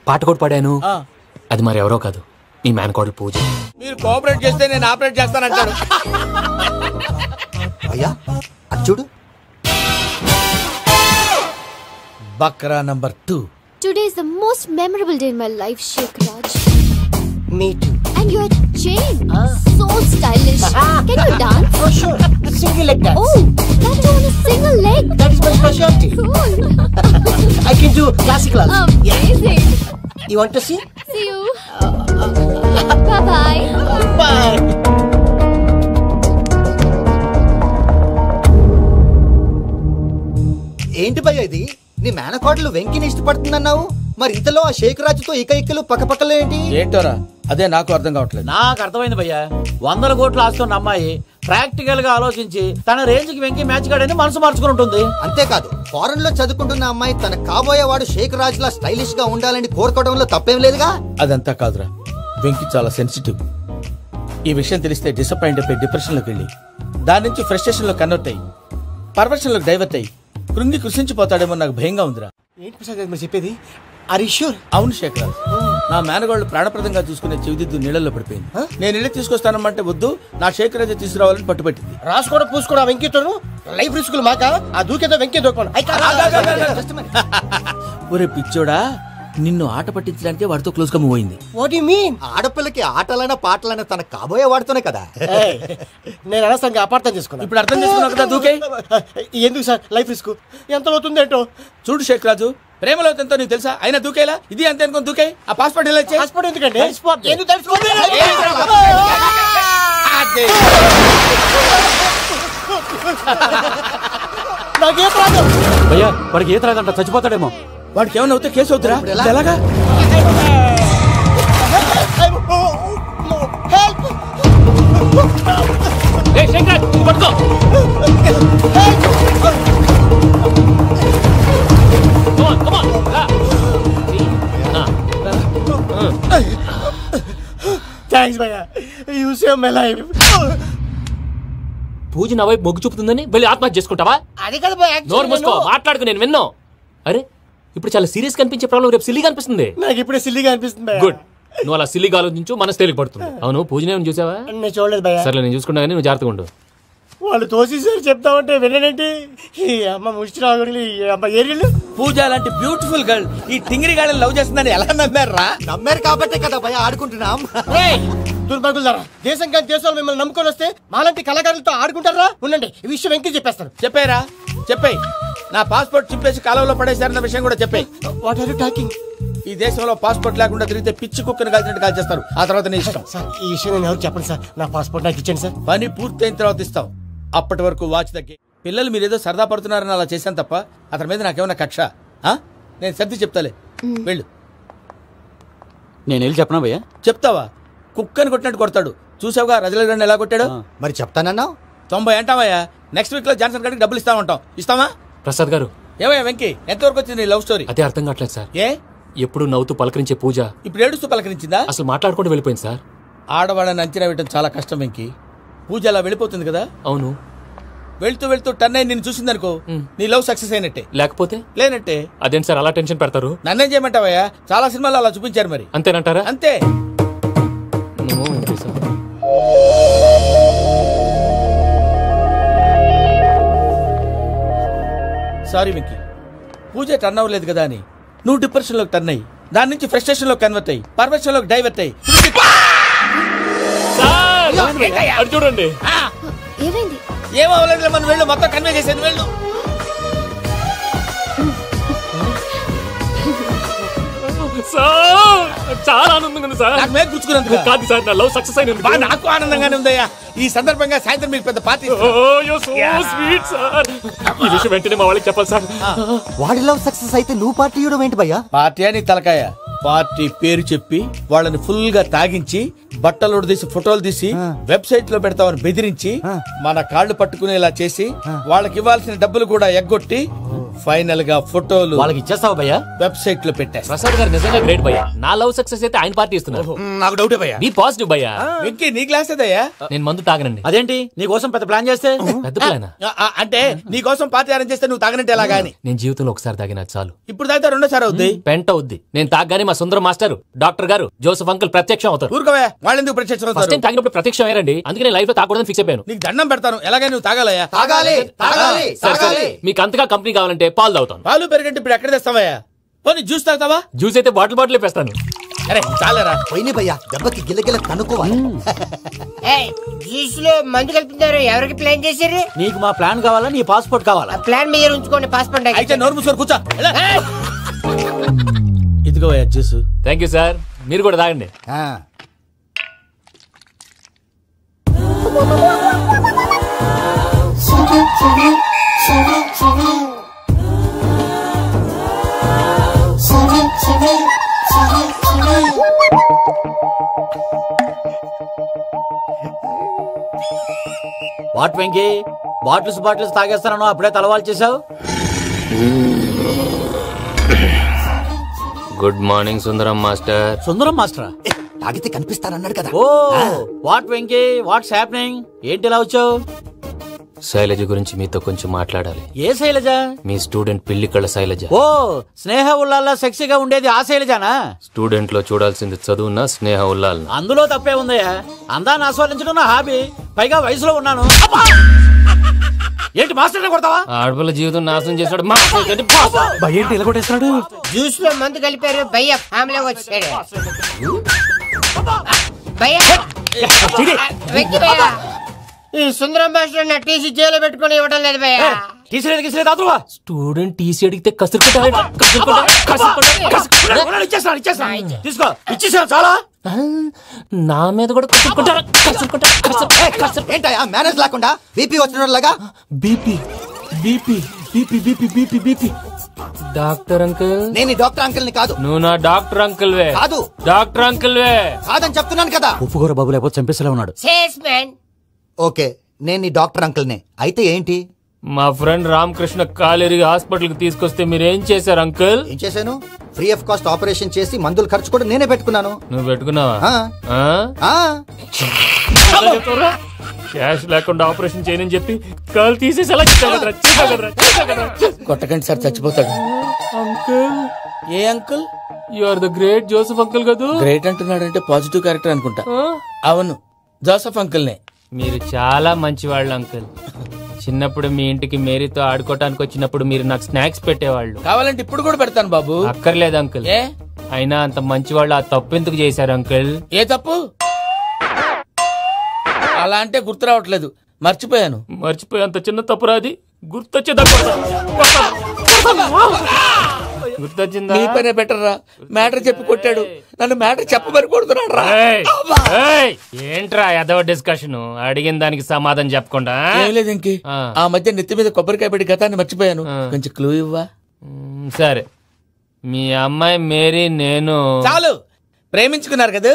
పాట కూడా పాడాను. అది మరి ఎవరో కాదు, మీ మేనకోడలు పూజ. మీరు కోఆపరేట్ చేస్తే నేను ఆపరేట్ చేస్తానంటాడు. అయ్యా అది చూడు. Bakra number 2. Today is the most memorable day in my life, Sheikh Raj. Me too. And your chain, so stylish. Can you dance? Oh sure, single leg dance. Oh, that too on a single leg. That is my specialty. Cool. I can do classical also. Amazing. You want to see? See you. Bye bye. Bye. ఏంటి భయ్య ఇది? నీ మేనకోడలు వెంకిని ఇష్టపడుతుందన్నావు, మరి ఇంతలో ఆ షేక్ రాజుతో ఇక్కలు పక్కపక్కలో ఏంటి? ఏంటోరా, అదే నాకు అర్థం కావట్లేదు. నాకు అర్థమైంది భయ్యా. 100 కోట్లు ఆస్తున్న అమ్మాయి ప్రాక్టికల్ గా ఆలోచించి తన రేంజ్ కి వెంకి మ్యాచ్ కాడని మనసు మార్చుకుని ఉంటుంది. అంతేకాదు, ఫారెన్ లో చదువుకుంటున్న అమ్మాయి తన కాబోయేవాడు షేక్ రాజ్ లా స్టైలిష్ గా ఉండాలని కోరుకోవడంలో తప్పేం లేదుగా. అదంతా కాదురా, వెంకి చాలా సెన్సిటివ్. ఈ విషయం తెలిస్తే డిసప్పాయింట్ అయిపోయి డిప్రెషన్ లోకి వెళ్ళి దాని నుంచి ఫ్రస్ట్రేషన్ లో కన్వర్ట్ అయ్యి పర్వర్షన్ లోకి డైవర్ట్ అయ్యి కృంగి కృషించిపోతాడేమో నాకు భయంగా ఉందిరా. ఏంటి ప్రసాద్ మీరు చెప్పేది? Are you sure? అవును శేఖర్, నా మేనగాళ్ళు ప్రాణప్రదంగా చూసుకునే చెవిదిద్దు నీళ్ళల్లో పడిపోయింది. నేను ఇల్లు తీసుకొస్తానమ్మంటే వద్దు, నా శేఖర్ అయితే తీసుకురావాలని పట్టుబట్టింది. రాసుకోవడం పూసుకోవడం వెంకీతోను లైఫ్ రిస్కులు మాక. ఆ దూకేదో వెంకీ దూకోను. ఒరే పిచ్చోడా, నిన్ను ఆట పట్టించడానికి వాడితో క్లోజ్ గా మూవ్ అయింది. What you mean? ఆడపిల్లకి ఆటలైనా పాటలైనా తన కాబోయే వాడితోనే కదా. నేను అనవసరంగా అపార్థం చేసుకున్నా. ఇప్పుడు అర్థం చేసుకున్నావు కదా, దూకే. ఎందుకు సార్ లైఫ్ రిస్క్? ఎంత అవుతుంది ఏంటో చూడు శేఖర్ రాజు, ప్రేమలో ఎంతో నీకు తెలుసా? అయినా దూకేలా? ఇది అంతే అనుకుని దూకే. ఆ పాస్పోర్ట్ ఎలా ఇచ్చే? పాస్పోర్ట్ ఎందుకండి? ఎందుకు నాకేం ప్రాబ్లం? భయ్యా వాడికి ఈత రాదంట, చచ్చిపోతాడేమో. వాడికి ఏమైనా అవుతే కేసు అవుతురా? ఎలాగా? థాంక్స్ భయ్యా, యు సేవ్ మై లైఫ్. పూజ నా వైపు మొగ్గు చూపుతుందని వెళ్ళి ఆత్మహత్య చేసుకుంటావా? అది కదా భయ్యా. నోరు మూసుకో, మాట్లాడుకు, నేను విన్నాను. అరే ఇప్పుడు చాలా సీరియస్ కనిపించే ప్రాబ్లం రేపు సిల్లీగా అనిపిస్తుంది. నాకు ఇప్పుడే సిల్లీగా అనిపిస్తుంది. గుడ్, నువ్వు అలా సిల్లీగా ఆలోచించు, మనసు తేలిక పడుతుంది. అవును, పూజనే చూసావా? నేను చూడలేదు భయ్యా. సరే నేను చూసుకుంటా, కానీ నువ్వు జాగ్రత్తగా ఉండు. వాళ్ళు తోసేసారు చెప్తామంటే విననేంటి? ఈ అమ్మ ముష్టి రాగులు, ఈ అమ్మ ఏరియలు. పూజ లాంటి బ్యూటిఫుల్ గర్ల్ ఈ టింగిరి గాడిని లవ్ చేస్తుందని ఎలా నమ్మారా? నమ్మారు కాబట్టే కదా భయ ఆడుకుంటున్నాం. దుర్భగులారా, దేశం కానీ దేశాలు మిమ్మల్ని నమ్ముకొని వస్తే మాలాంటి కళాకారులతో ఆడుకుంటారా? ఉండండి, ఈ విషయం వెంకీ చెప్పేస్తాను. చెప్పారా? చెప్పాయి. నా పాస్పోర్ట్ చింపేసి కాలంలో పడేశారన్న విషయం కూడా చెప్పాయి. What are you talking? ఈ దేశంలో పాస్పోర్ట్ లేకుండా తిరిగితే పిచ్చి కుక్కను కాల్చినట్టు కాల్చేస్తారు. ఆ తర్వాత నీ ఇష్టం. సార్ ఈ విషయం నేను ఎవరు చెప్పండి సార్. నా పాస్పోర్ట్ నాకు ఇచ్చండి సార్. పని పూర్తయిన తర్వాత ఇస్తాం. అప్పటి వరకు వాచ్ తగ్గి. పిల్లలు మీరేదో సరదా పడుతున్నారని అలా చేశాను తప్ప అతని మీద నాకేమన్నా కక్ష? నేను సర్ది చెప్తాలే, వెళ్ళు. నేను వెళ్ళి చెప్పనా భయ్యా? చెప్తావా? కుక్కని కొట్టినట్టు కొడతాడు. చూసావుగా రజల గండి ఎలా కొట్టాడు? మరి చెప్తానన్నా. 90 అంటావయ్యా. నెక్స్ట్ వీక్ లో జాన్సన్ గారికి డబ్బులు ఇస్తామంటాం. ఇస్తామా? ప్రసాద్ గారు, ఏమయ్యా వెంకీ, ఎంతవరకు వచ్చింది నీ లవ్ స్టోరీ? అదే అర్థం కావట్లేదు సార్. ఏ ఎప్పుడు నవ్వుతూ పలకరించే పూజ ఇప్పుడు ఏడుస్తూ పలకరించిందా? అసలు మాట్లాడుకుంటూ వెళ్ళిపోయింది సార్. ఆడవాళ్ళని అంచనా వేయడం చాలా కష్టం వెంకీ. పూజ అలా వెళ్ళిపోతుంది కదా. అవును, వెళ్తూ వెళ్తూ టర్న్ అయి నిన్ను చూసిందనుకో, నీ లవ్ సక్సెస్ అయినట్టే. లేకపోతే లేనట్టే. అదేంటి సార్ అలా టెన్షన్ పెడతారు? నన్నేం చేయమంటావయ్యా? చాలా సినిమాలు అలా చూపించారు. మరి అంతేనంటారా? అంతే. సారీ వెంకీ, పూజ టర్న్ అవ్వలేదు కదా అని నువ్వు డిప్రెషన్ లోకి టర్న్ అయ్యి దాని నుంచి ఫ్రస్ట్రేషన్ లో కన్వర్ట్ అయ్యి పర్వర్షన్ లోకి డైవర్ట్ అయ్యి చూడండి ఏమైంది? ఏమవలేదు, మనం వెళ్ళు, మొత్తం కన్వే చేసేది వెళ్ళు. చాలా ఆనందంగా ఉంది సార్. నాకు మీద కూర్చుకున్నందుకు కాదు సార్, నా లవ్ సక్సెస్ అయినందుకు. నాకు ఆనందంగానే ఉందయ్యా. ఈ సందర్భంగా సాయంత్రం మీకు పెద్ద పార్టీ. Sweet sir. ఈ విషయం వెంటనే మా వాళ్ళకి చెప్పాలి సార్. వాడి లవ్ సక్సెస్ అయితే నువ్వు పార్టీ ఇవ్వడం ఏంటి భయ్యా? పార్టీ అని తలకాయ. పార్టీ పేరు చెప్పి వాళ్ళని ఫుల్ గా తాగించి బట్టలు తీసి ఫోటోలు తీసి వెబ్సైట్ లో పెడతామని బెదిరించి మన కాళ్ళు పట్టుకునేలా చేసి వాళ్ళకి ఇవ్వాల్సిన డబ్బులు కూడా ఎగ్గొట్టి ఫైనల్ గా ఫోటోలు వాళ్ళకి ఇచ్చేస్తావా భయ్యా? వెబ్సైట్ లో పెట్టేస్తా. ప్రసాద్ గారు నిజంగా గ్రేట్ భయ్యా. నా లవ్ సక్సెస్ అయితే ఆయన పార్టీ ఇస్తున్నారు. నాకు డౌటే భయ్యా. బీ పాజిటివ్ భయ్యా. వెంకీ నీ గ్లాస్ ఏదయ్యా? నేను మందు తాగనండి. అదేంటి నీ కోసం పెద్ద ప్లాన్ చేస్తే? పెద్ద ప్లాన్ అంటే నీ కోసం పార్టీ అరేంజ్ చేస్తే నువ్వు తాగనంటే ఎలాగా అని. నేను జీవితంలో ఒకసారి తాగినా చాలు. ఇప్పుడు తాగితే రెండోసారి అవుద్ది. పెంట అవుద్ది. నేను తాగగానే మా సుందరం మాస్టర్, డాక్టర్ గారు, జోసెఫ్ అంకుల్ ప్రత్యక్షం అవుతారు. ఊరుకోవే, వాళ్ళెందుకు ప్రత్యక్షం అవుతారు? ఫస్ట్ టైం తాగినప్పుడు ప్రత్యక్షం అయ్యారండి. అందుకే నేను లైఫ్ లో తాగకూడదని ఫిక్స్ అయిపోయాను. నీకు దండం పెడతాను, ఎలాగే నువ్వు తాగాలయ్యా. సరే, మీకు అంతగా కంపెనీ కావాలంటే పాలు తాగుతాను. పాలు పెరిగంటే ఇప్పుడు ఎక్కడ తెస్తావయ్యా? పోనీ జ్యూస్ తాగుతావా? జ్యూస్ అయితే బాటిల్ వేస్తాను. అరే చాలరా పోయిన భయ్యా, దెబ్బకి గిల్లగిల్ల తనుకోవాలి. జ్యూస్ లో మందు కలుపుతున్నారు, ఎవరికి ప్లాన్ చేశారు? నీకు మా ప్లాన్ కావాలా, నీ పాస్పోర్ట్ కావాలా? ప్లాన్ మీద ఉంచుకోండి, పాస్పోర్ట్ అయితే నోరు మూసుకొని కూర్చో. ఇదిగో జ్యూస్. Thank you sir. మీరు కూడా తాగండి. వాట్ వెంకీ, బాటిల్స్ తాగేస్తానో అప్పుడే తలవాలు చేసావు. Good morning Sundaram master. Sundaram మాస్టరా? తాగితే కనిపిస్తానన్నాడు కదా. Oh what Venky, what's happening? ఏంటి ఇలా వచ్చావు? శైలజ గురించి మీతో కొంచెం మాట్లాడాలి. ఏ శైలజ? మీ స్టూడెంట్ పిల్లి కళ్ళ శైలజ. ఓ స్నేహ ఉల్లాల్లో సెక్సీగా ఉండేది ఆ శైలజానా? స్టూడెంట్ లో చూడాల్సింది చదువున స్నేహ ఉల్లాల్. అందులో తప్పే ఉందయ్యా. అందాన్ని ఆస్వాదించడం నా హాబీ, పైగా వయసులో ఉన్నాను. ఏంటి మాస్టర్ కొడతావా? ఆడపిల్ల జీవితం నాశనం చేశాడు. ఏంటి ఇలా కొట్టేస్తాడు? జ్యూస్ లో మందు కలిపారు, భయ్య ఫ్యామిలీ వచ్చాడు. భయ్య వెక్కి భయ్య, ఈ సుందరం మాస్టర్ నా టీసీ జైల్లో పెట్టుకుని ఇవ్వడం లేదు భయ్య. స్టూడెంట్ టీసీ అడిగితే తీసుకో, ఇచ్చేసాను చాలా. నా మీద కూడా ఏంటయ్యా మేనేజ్ లేకుండా బీపీ వచ్చినలాగా? BP BP BP BP BP BP. Doctor uncle, నేను ఈ డాక్టర్ అంకుల్ ని కాదు. నువ్వు నా డాక్టర్ అంకుల్ వే. కాదు, డాక్టర్ అంకుల్ వే. కాదని చెప్తున్నాను కదా. ఉప్పుకూర బాబు లేకపోతే చంపేసేలా ఉన్నాడు. ఓకే, నేను ఈ డాక్టర్ అంకుల్ నే. అయితే ఏంటి? మా ఫ్రెండ్ రామకృష్ణ కాలేరి హాస్పిటల్ కి తీసుకొస్తే మీరేం చేశారు అంకుల్? ఏం చేశాను? ఫ్రీ ఆఫ్ కాస్ట్ ఆపరేషన్ చేసి మందుల ఖర్చు కూడా నేనే పెట్టుకున్నాను. నువ్వు పెట్టుకున్నావా? క్యాష్ లేకుండా ఆపరేషన్ చేయనని చెప్పి కాల్ తీసేసి అలా కొట్టకండి సార్, చచ్చిపోతాడు. అంకుల్, ఏ uncle? You are the great Joseph uncle కదా. గ్రేట్ అంటున్నాడంటే పాజిటివ్ క్యారెక్టర్ అనుకుంటా. అవును, జోసెఫ్ అంకుల్ నే. మీరు చాలా మంచివాళ్ళు అంకుల్. చిన్నప్పుడు మీ ఇంటికి మేరీతో ఆడుకోవటానికి వచ్చినప్పుడు మీరు నాకు స్నాక్స్ పెట్టేవాళ్ళు. కావాలంటే ఇప్పుడు కూడా పెడతాను బాబు. అక్కర్లేదు అంకుల్. అయినా అంత మంచివాళ్ళు ఆ తప్పు ఎందుకు చేశారు అంకుల్? ఏ తప్పు? అలా అంటే గుర్తు రావట్లేదు, మర్చిపోయాను. మర్చిపోయి అంత చిన్న తప్పు రాది గుర్తొచ్చేదా? గుర్తొచ్చిందా? నీ పనే బెటర్ రా. మ్యాటర్ చెప్పి కొట్టాడు, నన్ను మ్యాటర్ చెప్పమని కొడుతున్నాడు రా. ఏంట్రా ఎదవ డిస్కషన్? అడిగిన దానికి సమాధానం చెప్పకుండా. ఏం లేదు ఇంకే, ఆ మధ్య నెత్తి మీద కొబ్బరికాయ పెట్టి గతాన్ని మర్చిపోయాను. కొంచెం క్లూ ఇవ్వా? సరే, మీ అమ్మాయి మేరీ నేను చాలు. ప్రేమించుకున్నారు కదా?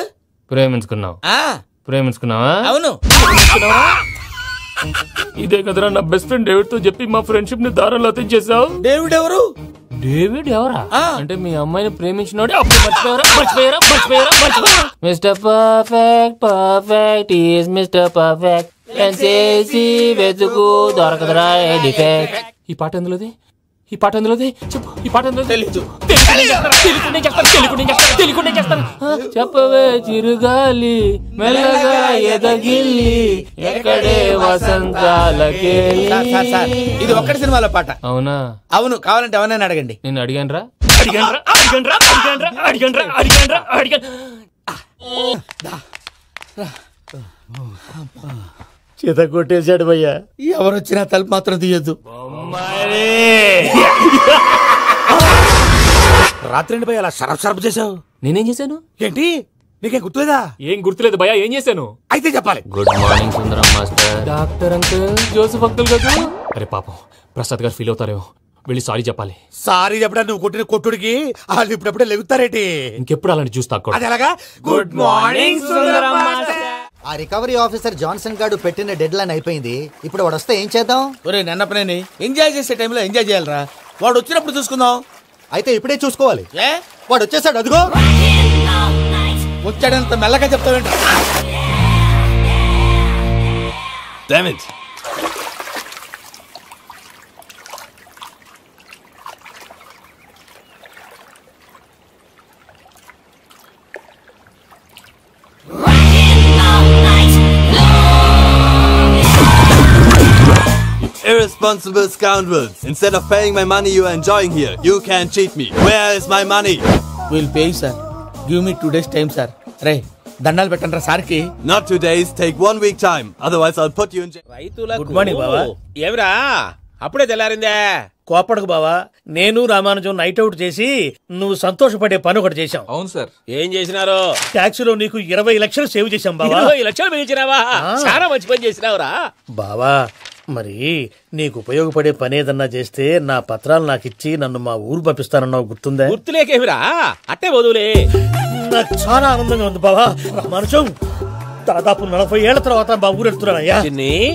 ప్రేమించుకున్నావు. ప్రేమించుకున్నావా? అవును. ఇదే కదరా నా బెస్ట్ ఫ్రెండ్ డేవిడ్ తో చెప్పి మా ఫ్రెండ్షిప్ ని దారంలో అతించేసావు. డేవిడ్ ఎవరు? డేవిడ్ ఎవరా? అంటే మీ అమ్మాయిని ప్రేమించినోడే అప్పుడు మర్చిపోయారా? Mister perfect perfect is mister perfect వెతుకు దొరకదురా డిఫెక్ట్. ఈ పాట ఎందులోది? ఈ పాట అందులోదే చెప్పు. ఈ పాట అందులో తెలీదు. చెప్పవే చిరుగాలి మెల్లగా ఎదగిల్లి ఎక్కడే వసంతాలకే. ఇది ఒక్కటి సినిమాలో పాట. అవునా? అవును. కావాలంటే ఎవరైనా అడగండి. నేను అడిగాను. చేత కొట్టేశాడు భయ్యా. ఎవరొచ్చినా తలుపు మాత్రం తీయద్దు. రాత్రి భయ్య అలా సరఫ్ చేసావు. నేనేం చేశాను? ఏంటి నీకేం గుర్తులేదా? ఏం గుర్తులేదు భయ్యా. ఏం చేశాను? అయితే చెప్పాలి. Good morning Sundaram master. Doctor uncle, Joseph uncle కదా. అరే పాపం ప్రసాద్ గారు ఫీల్ అవుతారేమో. వెళ్ళి సారీ చెప్పాలి. సారీ చెప్పడా నువ్వు కొట్టిన కొట్టుడికి వాళ్ళు ఇప్పుడప్పుడే లెగుతారేటి. ఇంకెప్పుడు అలాంటి చూస్తా. అది ఎలాగా? Good morning Sundaram master. ఆ రికవరీ ఆఫీసర్ జాన్సన్ గారు పెట్టిన డెడ్ లైన్ అయిపోయింది. ఇప్పుడు వాడు వస్తే ఏం చేద్దాం? ఒరే నన్నపనేని ఎంజాయ్ చేసే టైంలో ఎంజాయ్ చేయాలరా. వాడు వచ్చినప్పుడు చూసుకుందాం. అయితే ఇప్పుడే చూసుకోవాలి. ఏ వాడు వచ్చేసాడు, అదిగో. వచ్చాడంత మెల్లగా చెప్తావేంట? Damn it. Irresponsible scoundrels. Instead of paying my money you are enjoying here, you can cheat me. Where is my money? We'll pay, sir. Give me 2 days time, sir. Ray, దండాలు పెట్టండి సార్కి. Not 2 days, take 1 week time. Otherwise I'll put you in jail. Good morning బావా. ఏమిరా అప్పుడే తెల్లారిందే? కోపడకు బావా. నేను Ramanujam night out చేసి నువ్వు సంతోషపడే పని ఒకటి చేశాం. అవును సార్. ఏం చేసినారు? ట్యాక్సీలో నీకు 20 లక్షలు సేవ్ చేశాం బావా. 20 లక్షలు మిగిల్చినావా? చాలా మంచి పని చేసినావురా బావా. మరి నీకు ఉపయోగపడే పని ఏదన్నా చేస్తే నా పత్రాలు నాకు ఇచ్చి నన్ను మా ఊరు పంపిస్తానన్నావు, గుర్తుందా? గుర్తులేకేమిరా, అట్టే వదులే. నాకు చాలా ఆనందంగా ఉంది బావా. రామానుజం దాదాపు 40 ఏళ్ల తర్వాత మా ఊరు వెళ్తున్నానయ్యా.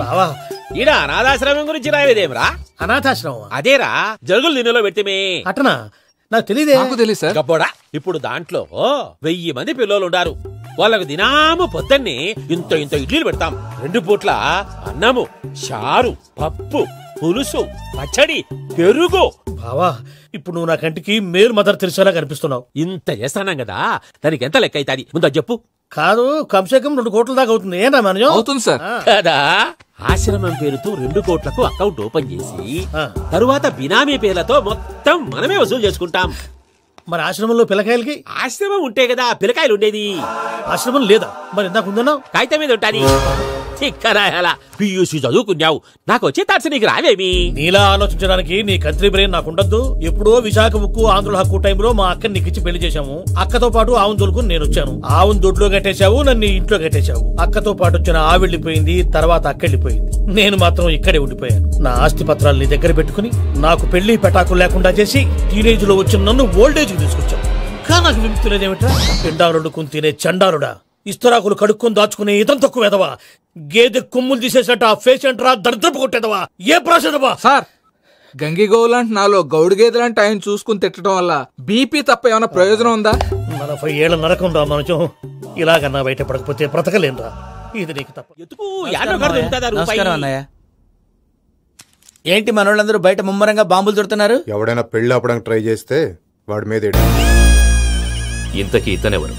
బావా ఈడ అనాథాశ్రమం గురించి రాయలేదేమిరా? అనాథాశ్రమం అదేరా జరుగులు దీనిలో పెట్టిమే. అటనా? నాకు తెలియదే. నాకు తెలుసు సార్. గబ్బోడా, ఇప్పుడు దాంట్లో 1000 మంది పిల్లలు ఉండారు. వాళ్ళకు దినాము పొద్దున్నే ఇంత ఇడ్లీలు పెడతాం. 2 పూట్ల అన్నము, చారు, పప్పు, పులుసు, పచ్చడి, పెరుగు. బావా ఇప్పుడు నువ్వు నా కంటికి మేలు మదర్ తెరిసేలా కనిపిస్తున్నావు. ఇంత చేస్తానం కదా, దానికి ఎంత లెక్క అవుతుంది ముందు చెప్పు. కాదు, కమ్సే కమ్ 2 కోట్ల దాకా అవుతుంది. ఏనా మనం? అవుతుంది సార్. కదా, ఆశ్రమం పేరుతో 2 కోట్లకు అకౌంట్ ఓపెన్ చేసి తరువాత బినామీ పేర్లతో మొత్తం మనమే వసూలు చేసుకుంటాం. మరి ఆశ్రమంలో పిల్లకాయలకి? ఆశ్రమం ఉంటే కదా పిల్లకాయలు ఉండేది. ఆశ్రమం లేదా? మరి ఇందాక ఉందన్నావు. కాగితం మీద ఉంటాది. చిక్కరాయాల పియూసీ చదువుకున్నావు, నాకు వచ్చే తాట్స్ నీకు రావేమి? నీలా ఆలోచించడానికి నీ కంట్రీ బ్రెయిన్ నాకు ఉండద్దు. ఎప్పుడో విశాఖ ఉక్కు ఆంధ్రుల హక్కు టైంలో మా అక్కని నీకిచ్చి పెళ్లి చేశాము. అక్కతో పాటు ఆవును దొడుకుని నేను వచ్చాను. ఆవును దొడ్లో కట్టేశావు, నన్ను ఇంట్లో కట్టేశావు. అక్కతో పాటు వచ్చిన ఆవు వెళ్ళిపోయింది, తర్వాత అక్క వెళ్ళిపోయింది. నేను మాత్రం ఇక్కడే ఉండిపోయాను. నా ఆస్తి పత్రాలు నీ దగ్గర పెట్టుకుని నాకు పెళ్లి పెటాకులు లేకుండా చేసి టీనేజ్ లో వచ్చిన నన్ను ఓల్డేజ్ కి తీసుకొచ్చావు. కానీ నాకు విముక్తులేదేమిట్రా? పిండారుడుకుని తినే చండారుడా, ఇస్తరాకులు కడుక్కొని దాచుకునే ఇతం తక్కువ ఎదవా, గేదె కొమ్ములు తీసేసట ఆ పేషెంట్ రా దరిద్రపు కొట్టేదవా, ఏ ప్రాసెదవా? సార్, గంగిగోవులాంటి నాలో గౌడు గేదెలాంటి ఆయన చూసుకుని తిట్టడం వల్ల బీపీ తప్ప ఏమైనా ప్రయోజనం ఉందా? 40 ఏళ్ల నరకం రా మనచం. ఇలాగన్నా బయటపడకపోతే బ్రతకలేనురా. ఇది నీకు తప్ప. నమస్కారం అన్నయ్య. ఏంటి మనోళ్ళందరూ బయట ముమ్మరంగా బాంబులు దొరుకుతున్నారు? ఎవడైనా పెళ్లి ఆపడానికి ట్రై చేస్తే వాడి మీద. ఇంతకీ ఇతనెవరు?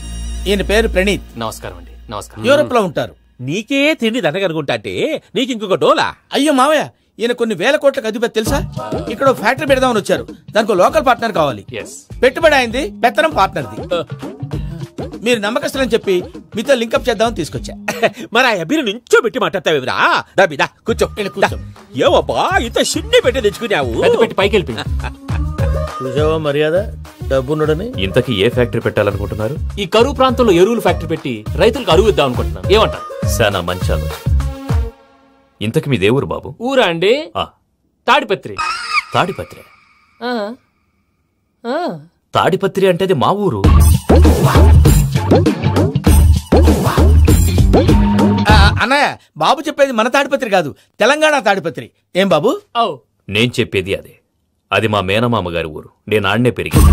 ఈయన పేరు ప్రణీత్. నమస్కారం అండి. నమస్కారం. యూరోప్ లో ఉంటారు. నీకే తిండి దండగనుకుంటా అంటే నీకు ఇంకొక డోలా? అయ్యో మావయ్య, ఈయన కొన్ని వేల కోట్లకు అధిపతి తెలుసా? ఇక్కడ ఫ్యాక్టరీ పెడదామని వచ్చారు. దానికి లోకల్ పార్ట్నర్ కావాలి. పెట్టుబడి అయింది, పెత్తనం పార్ట్నర్ది. మీరు నమ్మకస్తులని చెప్పి మీతో లింకప్ చేద్దామని తీసుకొచ్చా. మరి ఆ అబ్బిని నుంచో పెట్టి మాట్లాడతావేమిరా? డబ్బిదా కూర్చో. ఏవబ్బా ఇంత షిన్ని పెట్టి తెచ్చుకున్నావు? పెట్టి పైకి వెళ్ళి చూసావా మర్యాద, డబ్బున్నడని. ఇంతకీ ఏ ఫ్యాక్టరీ పెట్టాలనుకుంటున్నారు? ఈ కరువు ప్రాంతంలో ఎరువులు ఫ్యాక్టరీ పెట్టి రైతులకు అరువు ఇద్దాం అనుకుంటున్నారు. ఏమంటారు? సానా మంచి ఆలోచన. ఇంతకి మీ దేవురు బాబు? ఊరా అండి, తాడిపత్రి. తాడిపత్రి? తాడిపత్రి అంటే అది మా ఊరు. అన్నయ్య, బాబు చెప్పేది మన తాడిపత్రి కాదు, తెలంగాణ తాడిపత్రి. ఏం బాబు? నేను చెప్పేది అదే. అది మా మేనమామ గారి ఊరు. నేను ఆడనే పెరిగింది.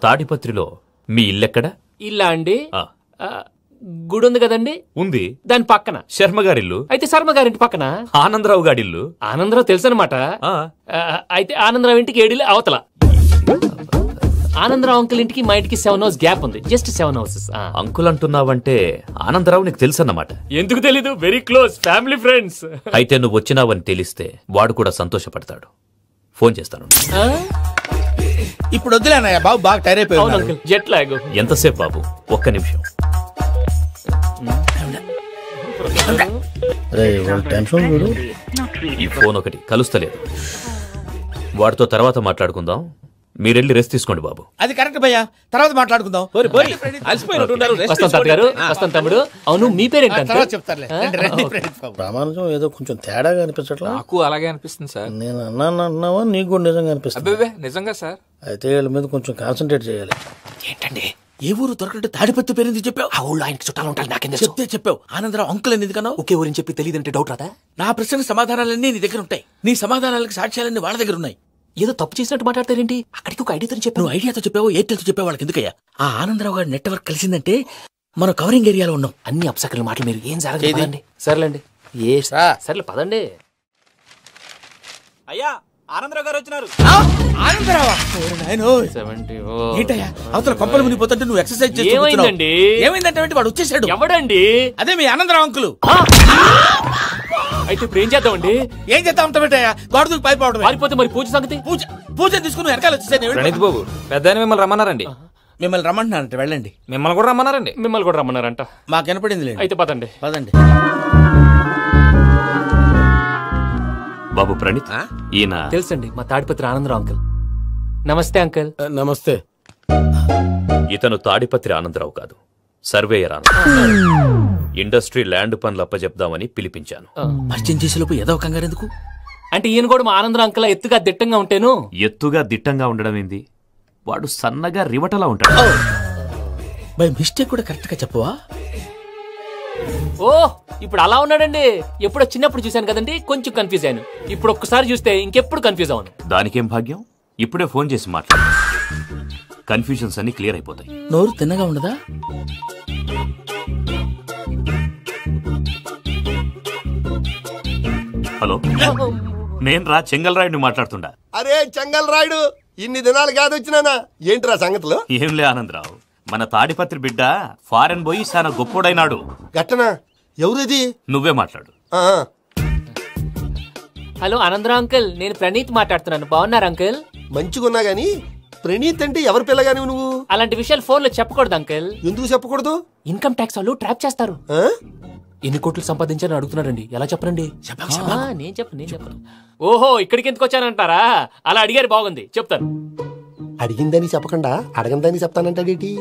తాడిపత్రిలో మీ ఇల్లెక్కడ? ఇల్లా అండి, గుడి ఉంది కదండి ఉంది. దాని పక్కన శర్మ గారిల్లు. అయితే శర్మ గారింటి పక్కన ఆనందరావు గారిల్లు. ఆనందరావు తెలుసు అనమాట. అయితే ఆనందరావు ఇంటికి 7 అవతల. ఆనందరావు అంకుల్ ఇంటికి మా ఇంటికి 7 hours గ్యాప్ ఉంది. Just 7 hours. అంకుల్ అంటున్నావంటే ఆనందరావు నీకు తెలుసు అన్నమాట. ఎందుకు తెలీదు, వెరీ క్లోజ్ ఫ్యామిలీ ఫ్రెండ్స్. అయితే నువ్వు వచ్చినావని తెలిస్తే వాడు కూడా సంతోషపడతాడు. ఫోన్ చేస్తాను. ఇప్పుడు వద్దులేనయ్య, బాబు బాగా టైర్ అయిపోయి. Jet lag. ఎంతసేపు బాబు? ఒక్క నిమిషం. ఈ ఫోన్ ఒకటి కలుస్తలేదు. వాడితో తర్వాత మాట్లాడుకుందాం. మీరెళ్ళి రెస్ట్ తీసుకోండి బాబు. అది కరెక్ట్ భయ్యా, తర్వాత మాట్లాడుకుందాం. వస్తాం తాత గారు, వస్తాం తమ్ముడు. అవును మీ పేరేంటి? చెప్తారులే. ప్రామాణికం ఏదో కొంచెం తేడాగా అనిపించట్లా? నాకు అలాగే అనిపిస్తుంది సార్. నేను అన్నావా నీకు కూడా నిజంగా అనిపిస్తుంది? నిజంగా సార్. అయితే వీళ్ళ మీద కొంచెం కాన్సన్ట్రేట్ చేయాలి. ఏంటండి ఏ ఊరు దొరకట్టు తాడిపత్రి పేరు చెప్పావు? ఆ ఊళ్ళో ఆయనకి చుట్టాలు ఉంటారు. నాకేం చెప్తే చెప్పావు. ఆనందరావు అంకుల్ అని ఎందుకన్నావు? ఒకే ఊరిని చెప్పి తెలియదంటే డౌట్ రాదా? నా ప్రశ్నకు సమాధానాలన్నీ నీ దగ్గర ఉంటాయి. నీ సమాధానాలకు సాక్ష్యాలన్నీ వాళ్ళ దగ్గర ఉన్నాయి. ఏదో తప్పు చేసినట్టు మాట్లాడతారేంటి? అక్కడికి ఒక ఐడియాతో చెప్పావు. నువ్వు ఐడియాతో చెప్పావు, ఎయిర్టెల్తో చెప్పావు, వాళ్ళకి ఎందుకయ్యా? ఆ ఆనందరావు గారి నెట్వర్క్ కలిసిందంటే మనం కవరింగ్ ఏరియాలో ఉన్నాం. అన్ని అప్సకల మాటలు మీరు ఏం జరగదండి. సర్లేండి. సర్లే పదండి. అయ్యా ఆనందరావు గారు వచ్చినారు. ఆనందరావా? ఏంటయ్యా అవతల కొంపలు మునిగిపోతుంటే నువ్వు ఎక్సర్సైజ్ చేస్తూ ఏమైందండి? ఏమైందంటే వాడు వచ్చేసాడు. ఎవడండి? అదే మీ ఆనందరావు అంకులు. అయితే ఇప్పుడు ఏం చేద్దామండి? ఏం చేద్దాం అంటావేంటయ్యా? గోడకు పైపోవడం. పారిపోతే మరి పూజ సంగతి? పూజ తీసుకుని వెనకాల వచ్చేసాను. ప్రణీత్ బాబు పెద్ద మిమ్మల్ని రమ్మన్నారండి. మిమ్మల్ని రమ్మంటున్నారంట, వెళ్ళండి. మిమ్మల్ని కూడా రమ్మన్నారండి. మిమ్మల్ని కూడా రమ్మన్నారంట. మాకు వినపడింది. అయితే పదండి. పదండి. బాబు ప్రణీత్, ఈయన తెలుసండి మా తాడిపత్రి ఆనందరావు అంకుల్. నమస్తే అంకుల్. నమస్తే. ఇతను తాడిపత్రి ఆనందరావు కాదు, సర్వేయర్ ఆనందరావు. ఇండస్ట్రీ ల్యాండ్ పనులు అప్పచెప్దామని పిలిపించాను. పరిచయం చేసేలోపు ఏదో కంగారు ఎందుకు? అంటే ఈయన కూడా మా ఆనందరావు అంకుల్ ఎత్తుగా దిట్టంగా ఉంటాను. ఎత్తుగా దిట్టంగా ఉండడం ఏంది? వాడు సన్నగా రివటలా ఉంటాడు. బై మిస్టేక్ కూడా కరెక్ట్ గా చెప్పవా? ఓ ఇప్పుడు అలా ఉన్నాడండి. ఎప్పుడో చిన్నప్పుడు చూశాను కదండి, కొంచెం కన్ఫ్యూజ్ అయ్యాను. ఇప్పుడు ఒక్కసారి చూస్తే ఇంకెప్పుడు కన్ఫ్యూజ్ అవును. దానికేం భాగ్యం, ఇప్పుడే ఫోన్ చేసి మాట్లాడు. కన్ఫ్యూజన్స్ అన్ని క్లియర్ అయిపోతాయి. నోరు తిన్నగా ఉండదా? హలో, నేను రా చెంగల్ రాయుడిని మాట్లాడుతుండా. అరే చెంగల్ రాయుడు, ఇన్ని దినాలు కాదు వచ్చినానా? ఏంట్రా సంగతులు? ఏంలే ఆనందరావు, మన తాడిపత్రి బిడ్డ ఫారెన్ పోయి చాలా గొప్పోడైనాడు. గట్టనా? ఎవరిది? నువ్వే మాట్లాడు. హలో ఆనందరావు అంకుల్, నేను ప్రణీత్ మాట్లాడుతున్నాను. బాగున్నారు అంకుల్? మంచిగున్నా గాని ప్రణీత్ అంటే ఎవరి పిల్లగాని నువ్వు? అలాంటి విషయాలు ఫోన్ లో చెప్పకూడదు అంకుల్. ఎందుకు చెప్పకూడదు? ఇన్కమ్ ట్యాక్స్ వాళ్ళు ట్రాప్ చేస్తారు. ఎన్ని కోట్లు సంపాదించాలని అడుగుతున్నారండి. ఎలా చెప్పరండి? నేను చెప్పను. ఓహో ఇక్కడికి ఎందుకు వచ్చానంటారా? అలా అడిగారు, బాగుంది, చెప్తాను. అడిగిందని చెప్పకుండా అడగందని చెప్తానంటాడేటి?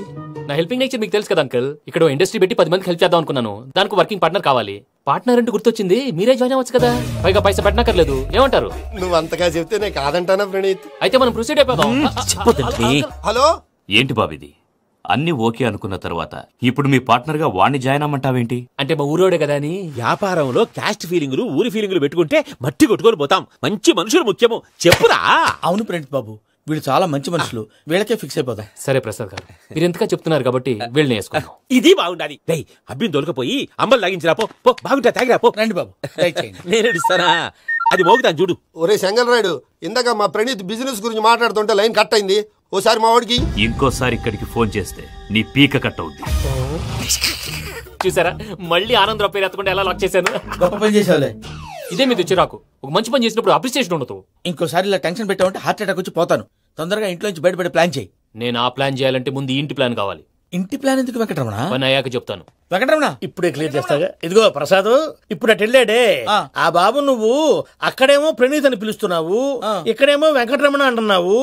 నా హెల్పింగ్ నేచర్ మీకు తెలుసు కదా అంకుల్. ఇక్కడ ఇండస్ట్రీ పెట్టి 10 మందికి హెల్ప్ చేద్దాం అనుకున్నాను. దానికి వర్కింగ్ పార్ట్నర్ కావాలి. పార్ట్నర్ అంటే గుర్తొచ్చింది, మీరే జాయిన్ అవ్వచ్చు కదా. పైగా పైసా పెట్టనక్కర్లేదు. ఏమంటారు? నువ్వు అంతగా చెప్తే నేను కాదంటానా ప్రణీత్? అయితే మనం ప్రొసీడ్ అయిపోదాం. హలో, ఏంటి బాబిది? అన్ని ఓకే అనుకున్న తర్వాత ఇప్పుడు మీ పార్ట్నర్ గా వాణ్ణి జాయిన్ అమ్మంటావేంటి? అంటే మా ఊరోడే కదా అని. వ్యాపారంలో క్యాస్ట్ ఫీలింగులు, ఊరి ఫీలింగులు పెట్టుకుంటే మట్టి కొట్టుకొని పోతాం. మంచి మనుషులు ముఖ్యము. చెప్పురా. అవును ప్రణీత్ బాబు, వీళ్ళు చాలా మంచి మనుషులు. వీళ్ళకే ఫిక్స్ అయిపోతాం. సరే ప్రసాద్ గారు, మీరు ఎంతగా చెప్తున్నారు కాబట్టి వీళ్ళని వేసుకుంటాం. ఇది బాగుండాలి. డై అబ్బిని దొలకపోయి అమ్మలు లాగించిరా పో. బాగుంటా తాగిరా పో. రండి బాబు, నేను ఇస్తానా? అది మోగుతాను చూడు. ఒరే చెంగల్ రాయుడు, ఇందాక మా ప్రణీత్ బిజినెస్ గురించి మాట్లాడుతుంటే లైన్ కట్ అయింది. ఓసారి మా వాడికి ఇంకోసారి ఇక్కడికి ఫోన్ చేస్తే నీ పీక కట్ అవుద్ది. చూసారా, మళ్ళీ ఆనందరావు పేరు ఎత్తకుండా ఎలా లాక్ చేశాను. గొప్ప పని చేసావులే. ఇదే మీద చిరాకు. ఒక మంచి పని చేసినప్పుడు అప్రిసియేషన్ ఉండదు. ఇంకోసారి ఇలా టెన్షన్ పెట్టామంటే హార్ట్ అటాక్ వచ్చి పోతాను. తొందరగా ఇంట్లో నుంచి బయటపడే ప్లాన్ చేయి. నేను ఆ ప్లాన్ చేయాలంటే ముందు ఇంటి ప్లాన్ కావాలి. ఇంటి ప్లాన్ ఎందుకు వెంకటరమణ? పని అయ్యాక చెప్తాను. వెంకటరమణ ఇప్పుడే క్లియర్ చేస్తాగా. ఇదిగో ప్రసాద్, ఇప్పుడు అటు వెళ్ళాడే ఆ బాబు, నువ్వు అక్కడేమో ప్రణీత్ అని పిలుస్తున్నావు, ఇక్కడేమో వెంకటరమణ అంటున్నావు.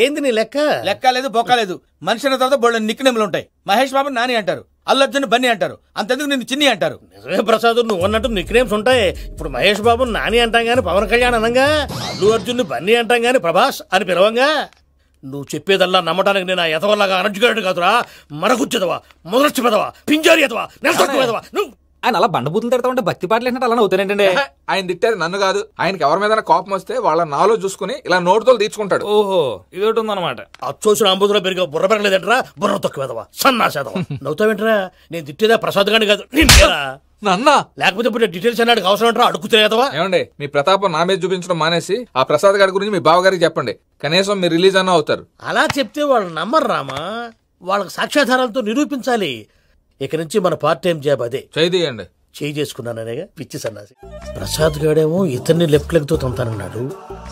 ఏంది నీ లెక్క? లెక్క లేదు, బొక్క లేదు. మనిషి అన్న తర్వాత బోళ్ళ నిక్నెములు ఉంటాయి. మహేష్ బాబు నాని అంటారు, అల్లు అర్జున్ బన్నీ అంటారు, అంతెందుకు నిన్ను చిన్ని అంటారు. నిజమే ప్రసాద్, నువ్వు అన్నట్టు నిక్నేమ్స్ ఉంటాయి. ఇప్పుడు మహేష్ బాబు నాని అంటాం గాని పవన్ కళ్యాణ్ అనంగా, అల్లు అర్జున్ బన్నీ అంటాం గాని ప్రభాస్ అని పిలవంగా. నువ్వు చెప్పేదల్లా నమ్మటానికి నేను ఆ ఎతవల్లాగా అనర్జుకేటెడ్ కాదురా. మరగుచ్చదవా, మొదలచ్చి పెదవా, పింజారి ఎదవా, నెలసొక్కు పెదవా. ఆయన అలా బండబూతులు తిడతా ఉంటే భక్తి పాటలు ఏంటంటే అలా అవుతానంటే. ఆయన తిట్టేది నన్ను కాదు, ఆయనకి ఎవరి మీద కోపం వస్తే వాళ్ళ నాలో చూసుకుని ఇలా నోటుతో తీర్చుకుంటాడు. ఓహో ఇదొకటి ఉందన్నమాట. అచ్చోసిన అంబుధులో పెరిగా బుర్ర పెరగలేదట్రా, బుర్ర తొక్కువేదవా సన్నాసేదవా. నవ్వుతావేంట్రా? నేను తిట్టేదా ప్రసాద్ గాని కాదు నిన్నేరా. నన్నా లేకపోతే ఇప్పుడు డీటెయిల్స్ అన్నాడు అవసరం అంటారా? అడుగుతాయేదవా. ఏమండి మీ ప్రతాపం నా మీద చూపించడం మానేసి ఆ ప్రసాద్ గారి గురించి మీ బావగారికి చెప్పండి. కనీసం మీరు రిలీజ్ అన్న అవుతారు. అలా చెప్తే వాళ్ళు నమ్మరు రామా, వాళ్ళకి సాక్ష్యాధారాలతో నిరూపించాలి. ఇక నుంచి మన పార్ట్ టైం జాబ్ అదే. చేయండి. చేయి చేసుకున్నాననేగా పిచ్చి సన్నాసి. ప్రసాద్ గాడేమో ఇతన్ని లెఫ్ట్ లెగ్ తో తంతానన్నాడు,